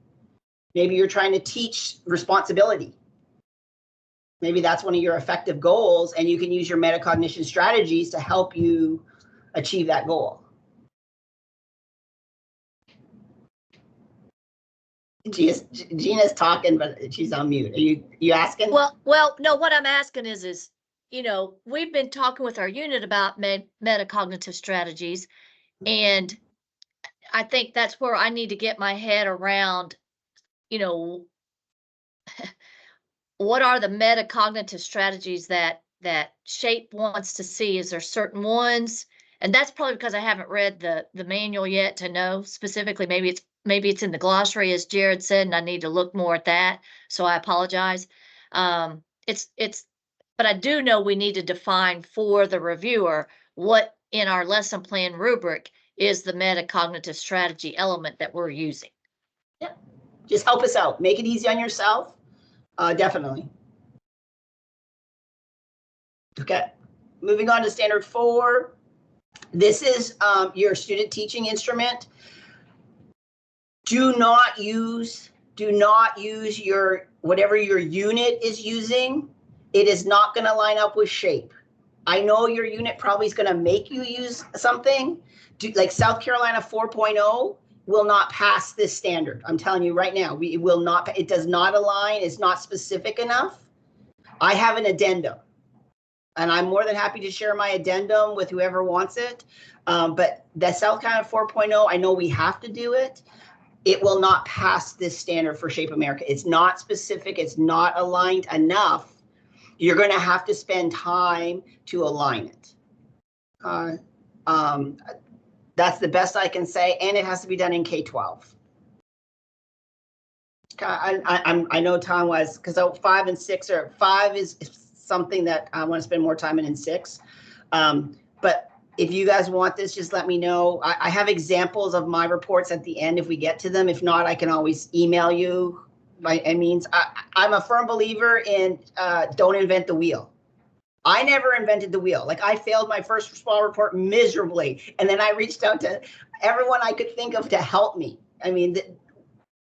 Maybe you're trying to teach responsibility. Maybe that's one of your effective goals, and you can use your metacognition strategies to help you achieve that goal. Gina's talking, but she's on mute. Are you asking? Well, no, what I'm asking is, you know, we've been talking with our unit about metacognitive strategies, and I think that's where I need to get my head around, you know, what are the metacognitive strategies that SHAPE wants to see? Is there certain ones And that's probably because I haven't read the manual yet to know specifically. Maybe it's in the glossary, as Jared said, and I need to look more at that. So I apologize. But I do know we need to define for the reviewer what in our lesson plan rubric is the metacognitive strategy element that we're using. Yeah, just help us out. Make it easy on yourself. Definitely. Okay, moving on to standard 4. This is your student teaching instrument. Do not use your whatever your unit is using. It is not going to line up with SHAPE. I know your unit probably is going to make you use something. Like South Carolina 4.0 will not pass this standard. I'm telling you right now, it will not. It does not align. It's not specific enough. I have an addendum, and I'm more than happy to share my addendum with whoever wants it. But the South Carolina 4.0, I know we have to do it. It will not pass this standard for SHAPE America. It's not specific. It's not aligned enough. You're going to have to spend time to align it. That's the best I can say, and it has to be done in K-12. I know Tom was, because 5 and 6 are 5 is something that I want to spend more time in 6. But if you guys want this, just let me know. I have examples of my reports at the end if we get to them. If not, I can always email you. By any means, I'm a firm believer in don't invent the wheel. I never invented the wheel. Like, I failed my first small report miserably, and then I reached out to everyone I could think of to help me. I mean,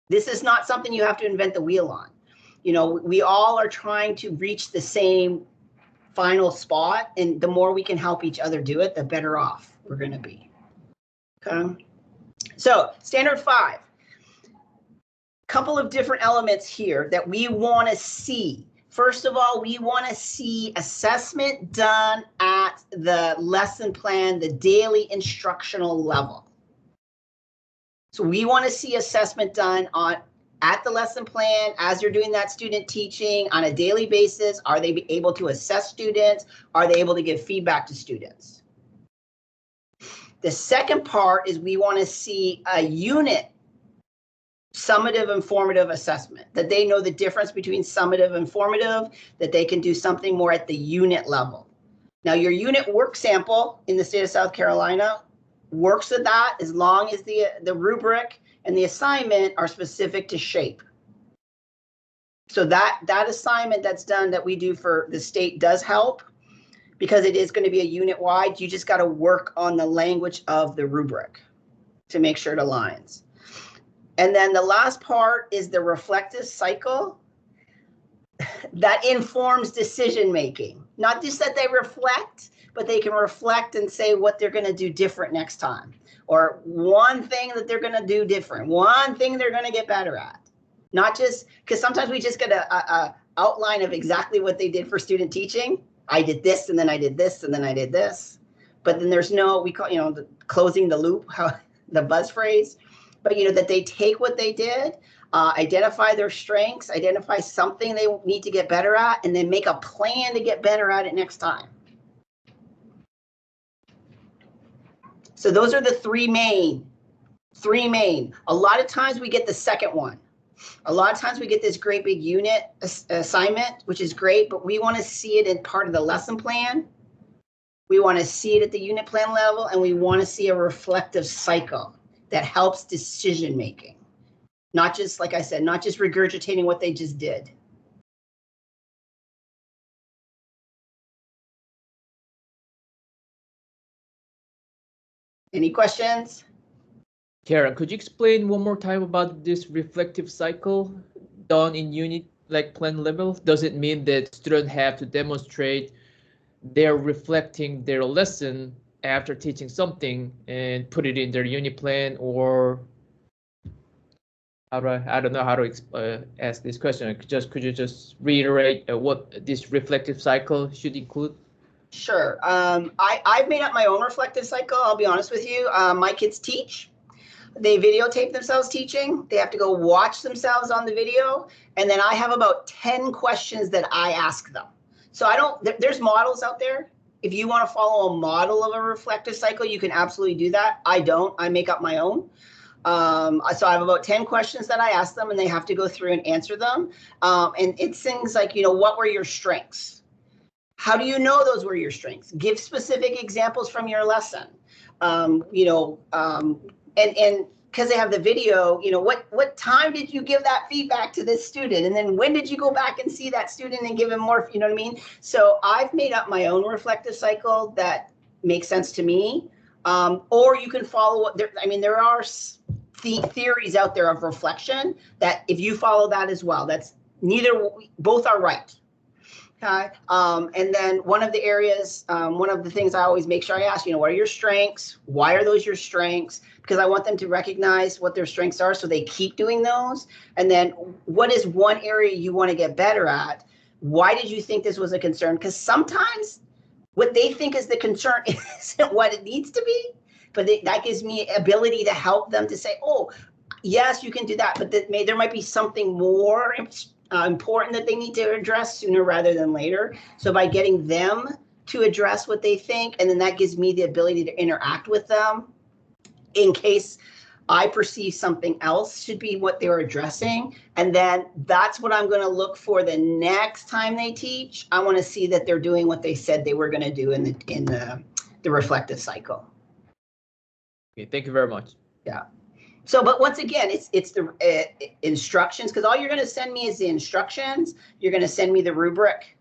this is not something you have to invent the wheel on. You know, we all are trying to reach the same final spot, and the more we can help each other do it, the better off we're going to be. Okay. So standard 5. Couple of different elements here that we want to see. First of all, we want to see assessment done at the lesson plan, the daily instructional level. So we want to see assessment done at the lesson plan as you're doing that student teaching on a daily basis. Are they able to assess students? Are they able to give feedback to students? The second part is we want to see a unit summative and formative assessment, that they know the difference between summative and formative, that they can do something more at the unit level. Now, your unit work sample in the state of South Carolina works with that as long as the rubric and the assignment are specific to SHAPE. So that assignment that's done that we do for the state does help, because it is going to be a unit wide. You just got to work on the language of the rubric to make sure it aligns. And then the last part is the reflective cycle that informs decision making. Not just that they reflect, but they can reflect and say what they're going to do different next time, or one thing that they're going to do different, one thing they're going to get better at. Not just, because sometimes we just get a outline of exactly what they did for student teaching. I did this, and then I did this, and then I did this. But then there's no, we call, the closing the loop, the buzz phrase. But, that they take what they did, identify their strengths, identify something they need to get better at, and then make a plan to get better at it next time. So those are the three main. A lot of times we get the second one. A lot of times we get this great big unit assignment, which is great, but we want to see it in part of the lesson plan. We want to see it at the unit plan level, and we want to see a reflective cycle that helps decision making. Not just, like I said, not just regurgitating what they just did. Any questions? Karen, could you explain one more time about this reflective cycle done in unit like plan level? Does it mean that students have to demonstrate they're reflecting their lesson after teaching something and put it in their unit plan, or I don't know how to ask this question. Could you just reiterate what this reflective cycle should include? Sure. I've made up my own reflective cycle. I'll be honest with you. My kids teach. They videotape themselves teaching. They have to go watch themselves on the video. And then I have about 10 questions that I ask them. So there's models out there. if you want to follow a model of a reflective cycle, you can absolutely do that. I don't. I make up my own. So I have about 10 questions that I ask them, and they have to go through and answer them. And it's things like, what were your strengths? How do you know those were your strengths? Give specific examples from your lesson. And because they have the video, what time did you give that feedback to this student? And then when did you go back and see that student and give him more, you know what I mean? So I've made up my own reflective cycle that makes sense to me. Or you can follow, there are theories out there of reflection that if you follow that as well, both are right. Okay. And then one of the things I always make sure I ask, what are your strengths? Why are those your strengths? Because I want them to recognize what their strengths are so they keep doing those. And then what is one area you want to get better at? Why did you think this was a concern? Because sometimes what they think is the concern isn't what it needs to be, but that gives me ability to help them to say, oh, yes, you can do that, but there might be something more important that they need to address sooner rather than later. So by getting them to address what they think, and then that gives me the ability to interact with them in case I perceive something else should be what they're addressing. And then that's what I'm going to look for the next time they teach. I want to see that they're doing what they said they were going to do in the reflective cycle. Okay, thank you very much. Yeah. So, but once again, it's the instructions, because all you're going to send me is the instructions. You're going to send me the rubric,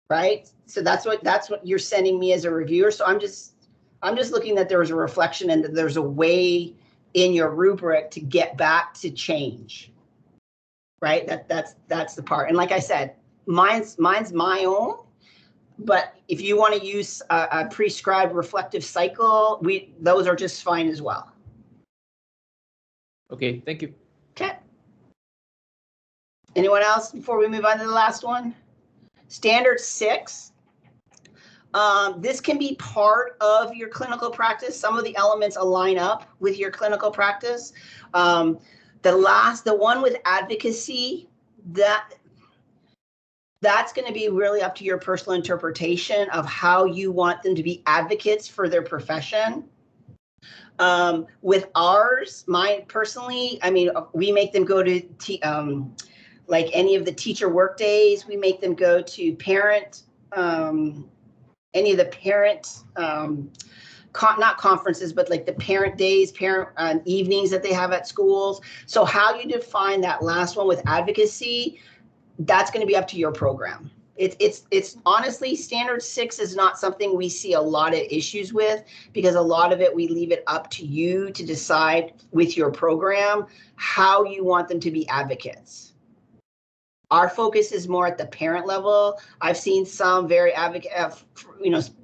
right? So that's what you're sending me as a reviewer. So I'm just looking that there's a reflection and that there's a way in your rubric to get back to change, right? That's the part. And like I said, mine's my own. But if you want to use a prescribed reflective cycle, those are just fine as well. Okay, thank you. Okay. Anyone else before we move on to the last one? Standard 6. This can be part of your clinical practice. Some of the elements align up with your clinical practice. The one with advocacy, that's going to be really up to your personal interpretation of how you want them to be advocates for their profession. With ours, mine personally, we make them go to like any of the teacher work days. We make them go to parent, any of the parent, not conferences, but like the parent days, parent evenings that they have at schools. So how you define that last one with advocacy, that's going to be up to your program. It's honestly, standard 6 is not something we see a lot of issues with, because a lot of it, we leave it up to you to decide with your program how you want them to be advocates. Our focus is more at the parent level. I've seen some very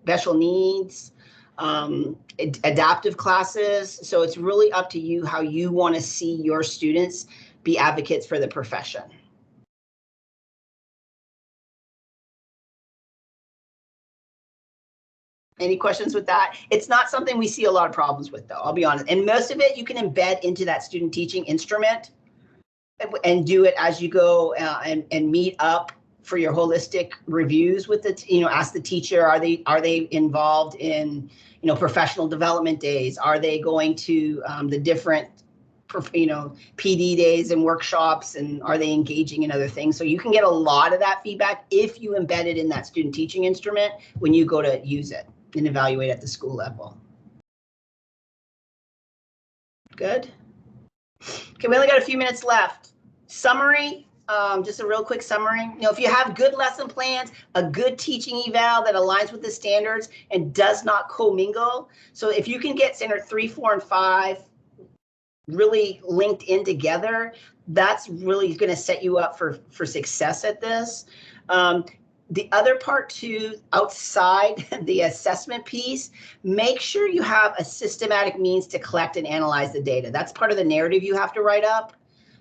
special needs, adaptive classes. So it's really up to you how you want to see your students be advocates for the profession. Any questions with that? It's not something we see a lot of problems with, though, I'll be honest. And most of it you can embed into that student teaching instrument and do it as you go and meet up for your holistic reviews with ask the teacher, are they involved in, professional development days? Are they going to the different, PD days and workshops, and are they engaging in other things? So you can get a lot of that feedback if you embed it in that student teaching instrument when you go to use it and evaluate at the school level. Good. Okay, we only got a few minutes left. Summary, just a real quick summary. If you have good lesson plans, a good teaching eval that aligns with the standards and does not commingle. So if you can get standard 3, 4, and 5 really linked in together, that's really going to set you up for success at this. The other part too, outside the assessment piece, make sure you have a systematic means to collect and analyze the data. That's part of the narrative you have to write up.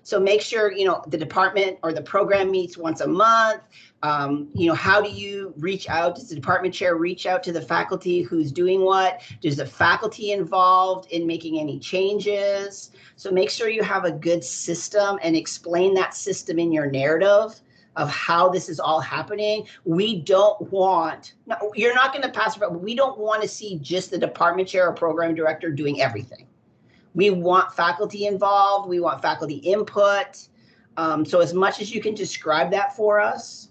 So make sure, the department or the program meets once a month. How do you reach out? Does the department chair reach out to the faculty who's doing what? Does the faculty involved in making any changes? So make sure you have a good system and explain that system in your narrative. of how this is all happening. We don't want, no, you're not going to pass, but we don't want to see just the department chair or program director doing everything. We want faculty involved. We want faculty input. So as much as you can describe that for us,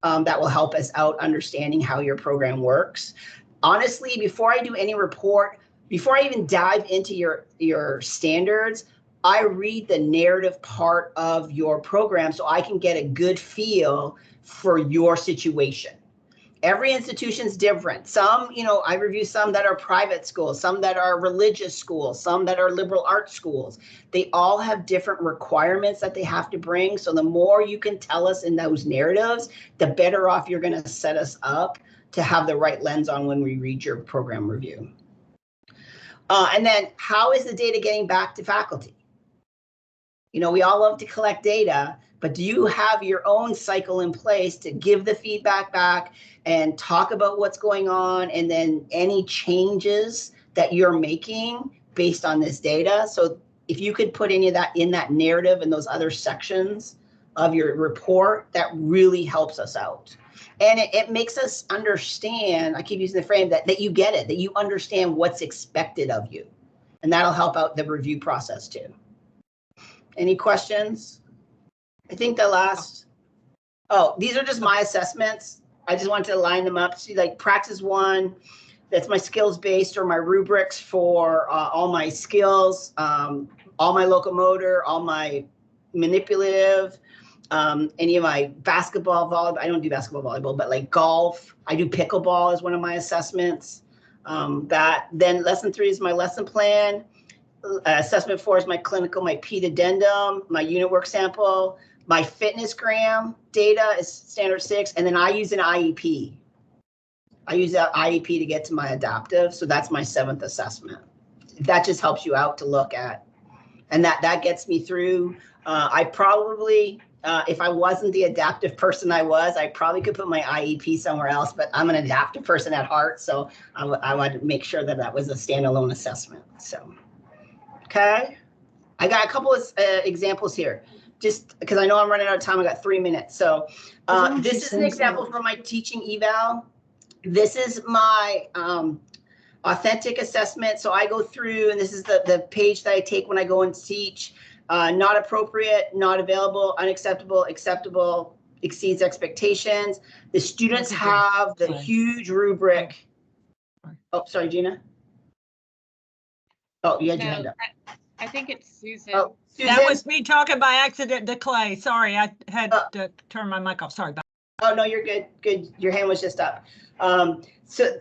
that will help us out understanding how your program works. Honestly, before I do any report, before I even dive into your standards, I read the narrative part of your program so I can get a good feel for your situation. Every institution's different. Some, I review some that are private schools, some that are religious schools, some that are liberal arts schools. They all have different requirements that they have to bring. So the more you can tell us in those narratives, the better off you're going to set us up to have the right lens on when we read your program review. And then how is the data getting back to faculty? We all love to collect data, but do you have your own cycle in place to give the feedback back and talk about what's going on and then any changes that you're making based on this data? So if you could put any of that in that narrative and those other sections of your report, that really helps us out. And it makes us understand, I keep using the frame, that you get it, that you understand what's expected of you. And that'll help out the review process too. Any questions? I think the last, these are just my assessments. I just wanted to line them up. See, like Praxis 1, that's my skills-based or my rubrics for all my skills, all my locomotor, all my manipulative, any of my basketball, volleyball. I don't do basketball, volleyball, but like golf. I do pickleball as one of my assessments. Then lesson 3 is my lesson plan. Assessment 4 is my clinical, my PED addendum, my unit work sample. My FitnessGram data is standard 6, and then I use an IEP. I use that IEP to get to my adaptive, so that's my 7th assessment. That just helps you out to look at, and that gets me through. I probably, if I wasn't the adaptive person I probably could put my IEP somewhere else, but I'm an adaptive person at heart, so I would make sure that was a standalone assessment. So, okay, I got a couple of examples here. Just because I know I'm running out of time, I got 3 minutes. So this is an example from my teaching eval. This is my authentic assessment. So I go through, and this is the page that I take when I go and teach. Not appropriate, not available, unacceptable, acceptable, exceeds expectations. The students have the huge rubric. Oh, sorry, Gina. Oh, you had your hand up. I think it's Susan. Oh, Susan? That was me talking by accident to Clay. Sorry, I had to turn my mic off. Sorry. Oh, no, you're good. Good. Your hand was just up. So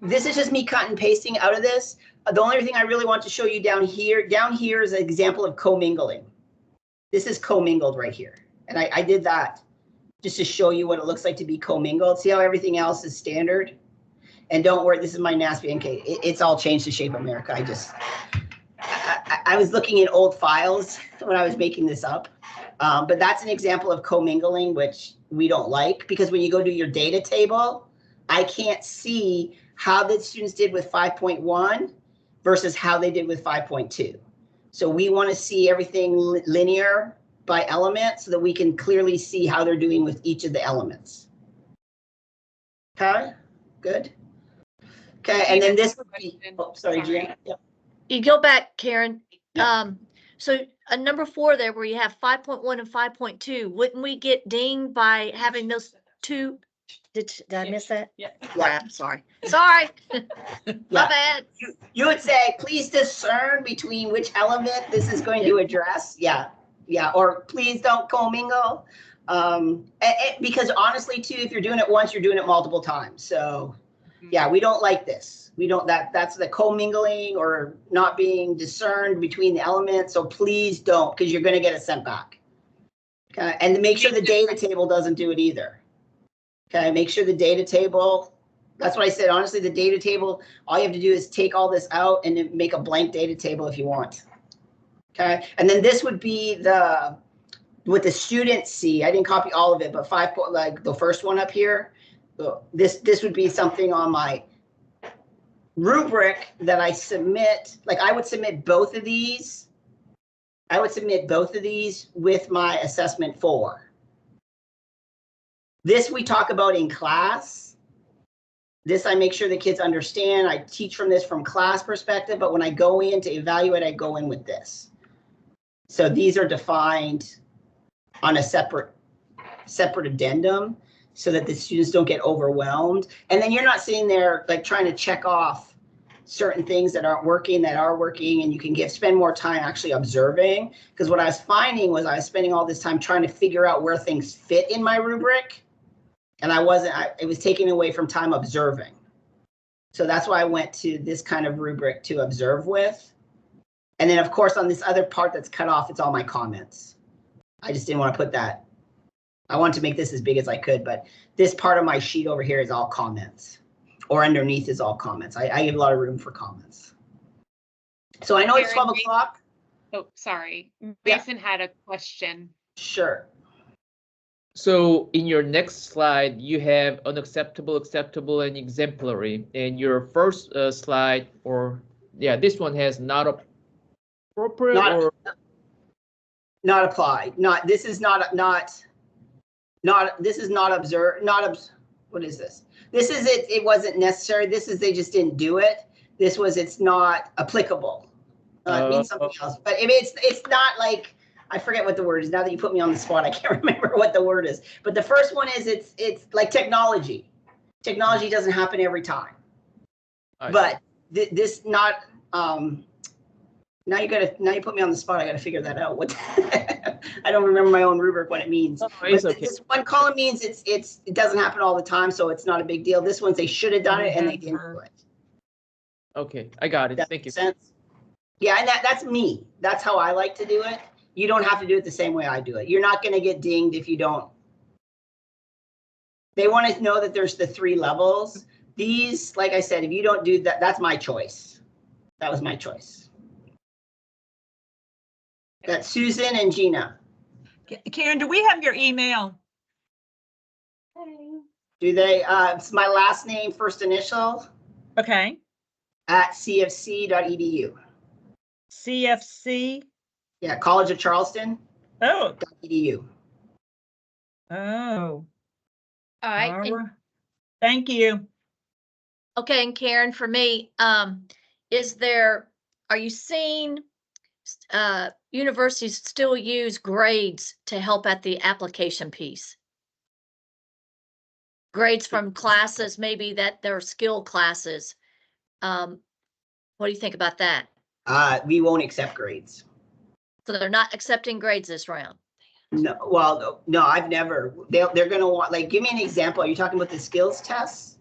this is just me cut and pasting out of this. The only thing I really want to show you down here is an example of commingling. This is commingled right here. And I did that just to show you what it looks like to be commingled. See how everything else is standard? And don't worry, this is my NASP NK. It's all changed to Shape America. I was looking in old files when I was making this up. But that's an example of commingling, which we don't like, because when you go to your data table, I can't see how the students did with 5.1 versus how they did with 5.2. So we want to see everything linear by element so that we can clearly see how they're doing with each of the elements. Okay, good. Okay, and then this would be, oh, sorry, Gina. Yep. You go back, Karen. So number 4 there where you have 5.1 and 5.2, wouldn't we get dinged by having those two? Did I miss that? Yeah. Crap, sorry. Sorry. My bad. You would say, please discern between which element this is going to address. Yeah. Or please don't commingle. Because honestly, too, if you're doing it once, you're doing it multiple times. So yeah, we don't like this. We don't, that's the commingling or not being discerned between the elements. So please don't, because you're going to get it sent back. Okay. And to make sure the data table doesn't do it either. Okay. Make sure the data table, that's what I said. Honestly, the data table, all you have to do is take all this out and then make a blank data table if you want. Okay. And then this would be what the students see. I didn't copy all of it, but like the first one up here, this would be something on my rubric that I submit. Like I would submit both of these. I would submit both of these with my assessment 4. This we talk about in class. This I make sure the kids understand. I teach from this from class perspective, but when I go in to evaluate, I go in with this. So these are defined on a separate addendum so that the students don't get overwhelmed. And then you're not sitting there like trying to check off certain things that aren't working, that are working, and you can spend more time actually observing. Because what I was finding was I was spending all this time trying to figure out where things fit in my rubric. And it was taken away from time observing. So that's why I went to this kind of rubric to observe with. And then of course, on this other part that's cut off, it's all my comments. I just didn't want to put that. I wanted to make this as big as I could, but this part of my sheet over here is all comments, or underneath is all comments. I give a lot of room for comments. So I know it's 12 o'clock. Oh, sorry. Yeah. Mason had a question. Sure. So in your next slide, you have unacceptable, acceptable, and exemplary. And your first slide, this one has not appropriate not applied. This is not observed. What is this? This is it. It wasn't necessary. This is they just didn't do it. This was it's not applicable. It means something else. But it's not like. I forget what the word is. Now that you put me on the spot, I can't remember what the word is. But the first one is it's like technology. Technology doesn't happen every time. But this not now you put me on the spot. I gotta figure that out. What I don't remember my own rubric what it means. Okay. This one column means it doesn't happen all the time, so it's not a big deal. This one they should have done it and they didn't do it. Okay, I got it. Thank you. Sense? Yeah, and that's me. That's how I like to do it. You don't have to do it the same way I do it. You're not going to get dinged if you don't. They want to know that there's the 3 levels. These, like I said, if you don't do that, that's my choice. That was my choice. That's Susan and Gina. Karen, do we have your email? Do they? It's my last name, first initial. Okay. At cfc.edu. CFC. Yeah, College of Charleston. Oh. .edu. Oh. All right. All right. Thank you. Okay, and Karen, for me, are you seeing universities still use grades to help at the application piece? Grades from classes, maybe that they're skill classes. What do you think about that? We won't accept grades. So they're not accepting grades this round? No, well, no, I've never. They're going to want, like, give me an example. Are you talking about the skills tests?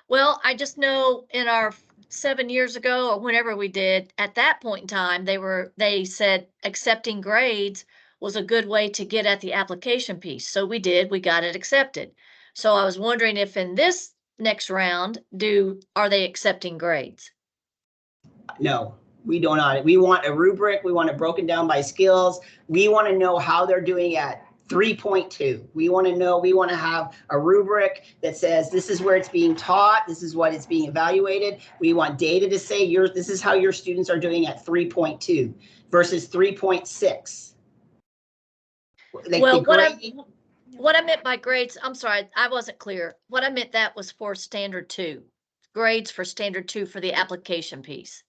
Well, I just know in our 7 years ago or whenever we did, at that point in time, they said accepting grades was a good way to get at the application piece. So we got it accepted. So I was wondering if in this next round, are they accepting grades? No, we do not. We want a rubric. We want it broken down by skills. We want to know how they're doing at 3.2. We want to have a rubric that says this is where it's being taught. This is what it's being evaluated. We want data to say this is how your students are doing at 3.2 versus 3.6. Like well, what I meant by grades, I'm sorry, I wasn't clear. What I meant that was for standard 2, grades for standard 2 for the application piece.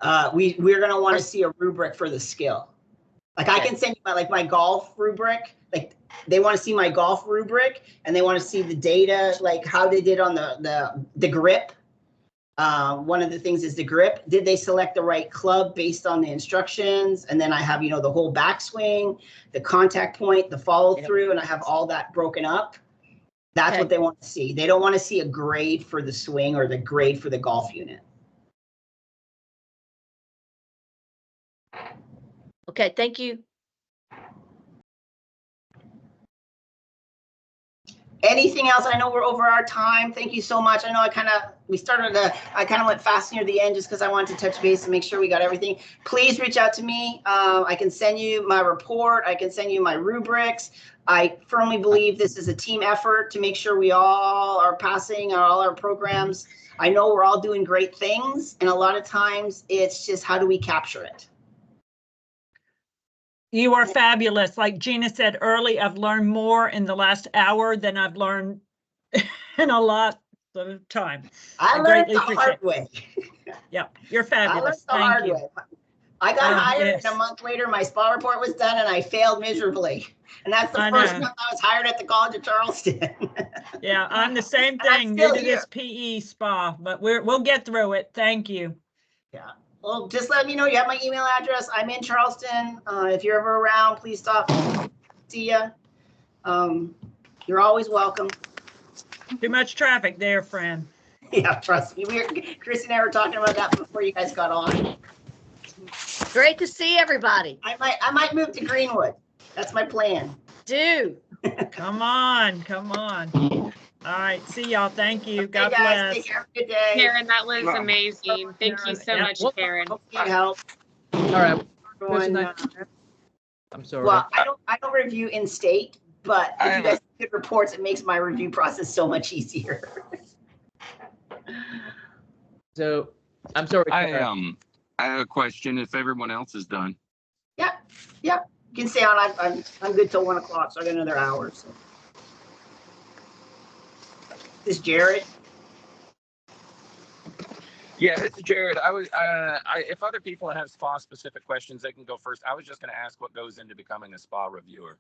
We're going to want to see a rubric for the skill. Like I can send you my golf rubric. Like they want to see my golf rubric and they want to see the data, like how they did on the grip. One of the things is the grip. Did they select the right club based on the instructions? And then I have, the whole backswing, the contact point, the follow through, and I have all that broken up. That's what they want to see. They don't want to see a grade for the swing or the grade for the golf unit. Okay, thank you. Anything else? I know we're over our time. Thank you so much. I know I kind of went fast near the end just because I wanted to touch base and make sure we got everything. Please reach out to me. I can send you my report. I can send you my rubrics. I firmly believe this is a team effort to make sure we all are passing all our programs. I know we're all doing great things, and a lot of times it's just how do we capture it? You are fabulous. Like Gina said early, I've learned more in the last hour than I've learned in a lot of time. I learned greatly the appreciate hard it. way. Yeah, you're I learned fabulous. the Thank hard you. way. I got Oh, hired yes. and a month later, my spa report was done and I failed miserably. And that's the I first know. month I was hired at the College of Charleston. Yeah, I'm the same And I'm thing, new still to this here. PE spa, but we'll get through it. Thank you. Yeah. Well, just let me know. You have my email address. I'm in Charleston. If you're ever around, please stop. See ya. You're always welcome. Too much traffic there, friend. Yeah, trust me. Chrissy and I were talking about that before you guys got on. Great to see everybody. I might move to Greenwood. That's my plan. Do. Come on, come on. All right, see y'all. Thank you. Okay, God guys, bless. take care. Have a good day. Karen, that was Wow. amazing. Thank you so Yeah. much, What- Karen. Hope you help. All right. Everyone, I'm sorry. well, I don't review in state, but if you guys get reports, it makes my review process so much easier. So I'm sorry. I Karen. I have a question. If everyone else is done, Yeah, you can stay on. I'm good till 1 o'clock, so I got another hour. So. This Jared. yeah, it's Jared. I was if other people have spa specific questions, they can go first. I was just going to ask what goes into becoming a spa reviewer.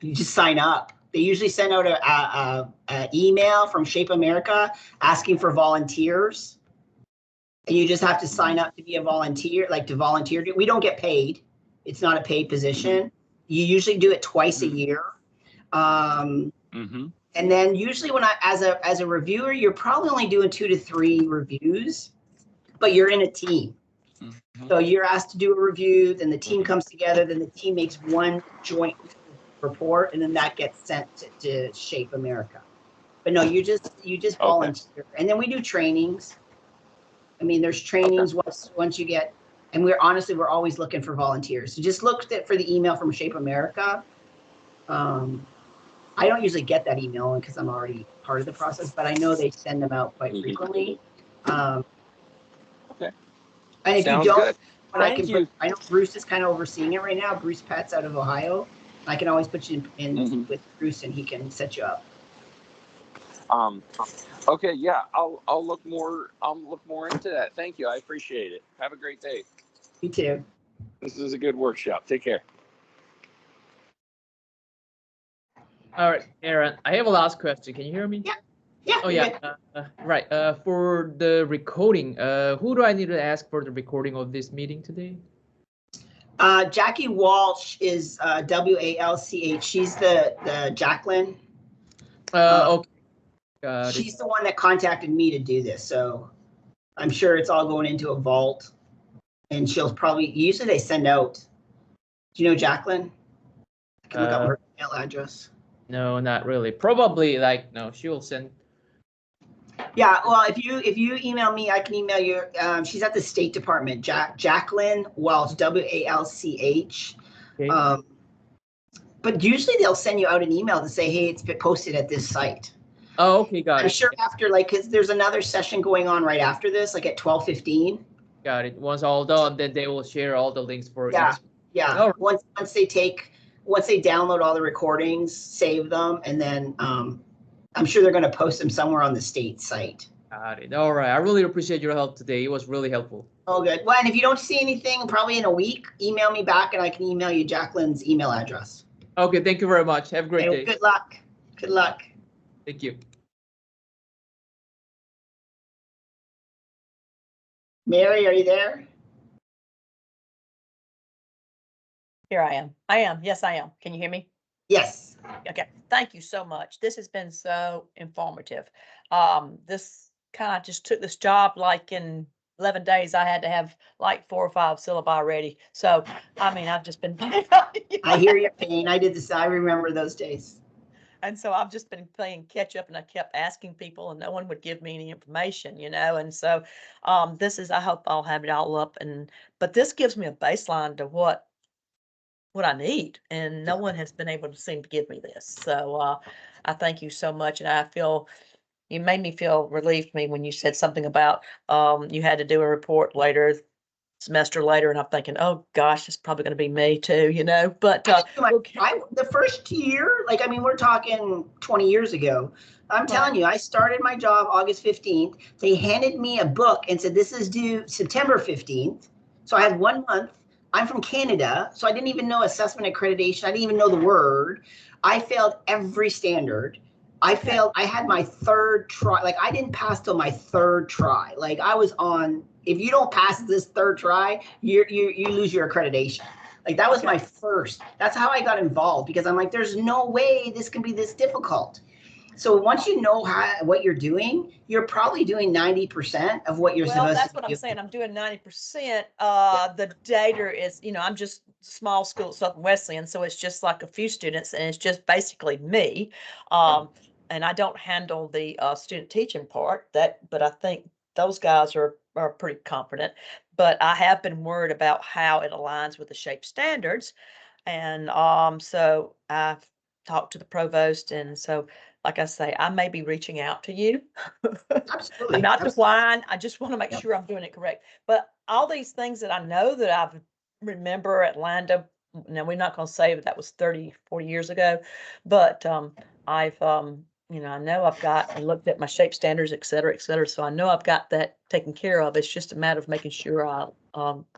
You just sign up. They usually send out a email from Shape America asking for volunteers. And you just have to sign up to be a volunteer, like to volunteer. We don't get paid. It's not a paid position. You usually do it twice a year. And then usually when as a reviewer, you're probably only doing 2 to 3 reviews, but you're in a team. So you're asked to do a review, then the team comes together, then the team makes one joint report, and then that gets sent to Shape America. But no, you just volunteer. And then we do trainings. I mean, there's trainings once you get, and we're always looking for volunteers. So just look for the email from Shape America. I don't usually get that email because I'm already part of the process, but I know they send them out quite frequently. And if Sounds you don't, good. I know Bruce is kind of overseeing it right now. Bruce Petz out of Ohio. I can always put you in with Bruce and he can set you up. Okay, yeah, I'll look more into that. Thank you. I appreciate it. Have a great day. You too. This is a good workshop. Take care. All right, Aaron, I have a last question. Can you hear me? Yeah. Yeah. Oh yeah. Right. For the recording, who do I need to ask for the recording of this meeting today? Jackie Walsh is WALCH. She's the Jacqueline. Okay. She's the one that contacted me to do this, so I'm sure it's all going into a vault, and she'll probably. Usually they send out. Do you know Jacqueline? I can look up her email address. No, not really. Probably no. She will send. Yeah, well, if you email me, I can email you. She's at the State Department. Jacqueline Welch, WALCH. Okay. But usually they'll send you out an email to say, hey, it's been posted at this site. Oh, okay, got it. I'm sure after, because there's another session going on right after this, at 12:15. Got it. Once all done, then they will share all the links for Yeah. each. Yeah. Oh. Once they download all the recordings, save them, and then I'm sure they're going to post them somewhere on the state site. Got it. All right. I really appreciate your help today. It was really helpful. Oh, good. Well, and if you don't see anything, probably in a week, email me back and I can email you Jacqueline's email address. Okay. Thank you very much. Have a great day. Good luck. Good luck. Thank you. Mary, are you there? Here I am. I am. Yes, I am. Can you hear me? Yes. Okay. Thank you so much. This has been so informative. This kind of just took this job in 11 days. I had to have 4 or 5 syllabi ready. So, I mean, I've just been. I hear your pain. I did this. I remember those days. And so I've just been playing catch up and I kept asking people and no one would give me any information, And so I hope I'll have it all up but this gives me a baseline to what I need. And no one has been able to seem to give me this. So I thank you so much. And you made me feel relieved when you said something about you had to do a report later semester later and I'm thinking, oh gosh, it's probably going to be me too, you know, but The first year, like, I mean, we're talking 20 years ago. I'm telling you, I started my job August 15th. They handed me a book and said, this is due September 15th. So I had 1 month. I'm from Canada, so I didn't even know assessment accreditation. I didn't even know the word. I failed every standard. I had my third try. Like, I didn't pass till my third try. Like, I was on, if you don't pass this third try, you lose your accreditation. Like, that was my first. That's how I got involved, because I'm like, there's no way this can be this difficult. So once you know what you're doing, you're probably doing 90% of what you're supposed to do. Well, that's what I'm saying. I'm doing 90%. The data is, you know, I'm just small school at Southern Wesleyan, so it's just like a few students, and it's just basically me. And I don't handle the student teaching part. But I think those guys are pretty competent. But I have been worried about how it aligns with the SHAPE standards, and so I've talked to the provost, and so, like I say, I may be reaching out to you. Absolutely. Not to whine. I just want to make sure I'm doing it correct. But all these things that I know that I remember at Landa, now we're not going to say that was 30, 40 years ago, but I've, you know, I know I looked at my SHAPE standards, et cetera, et cetera. So I know I've got that taken care of. It's just a matter of making sure I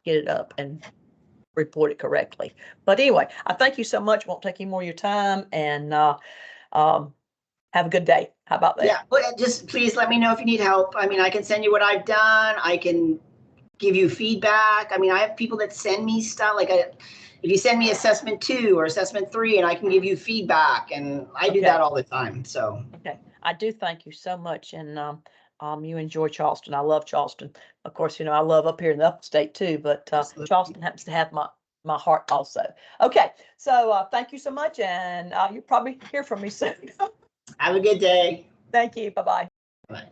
get it up and report it correctly. But anyway, I thank you so much. Won't take any more of your time, and have a good day. How about that? Yeah, but just please let me know if you need help. I mean, I can send you what I've done. I can give you feedback. I mean, I have people that send me stuff. Like, if you send me assessment 2 or assessment 3, and I can give you feedback, and I do that all the time. So okay, I do thank you so much, and you enjoy Charleston. I love Charleston. Of course, you know, I love up here in the upstate too, but Charleston happens to have my heart also. Okay, so thank you so much, and you'll probably hear from me soon. Have a good day. Thank you. Bye-bye. Bye.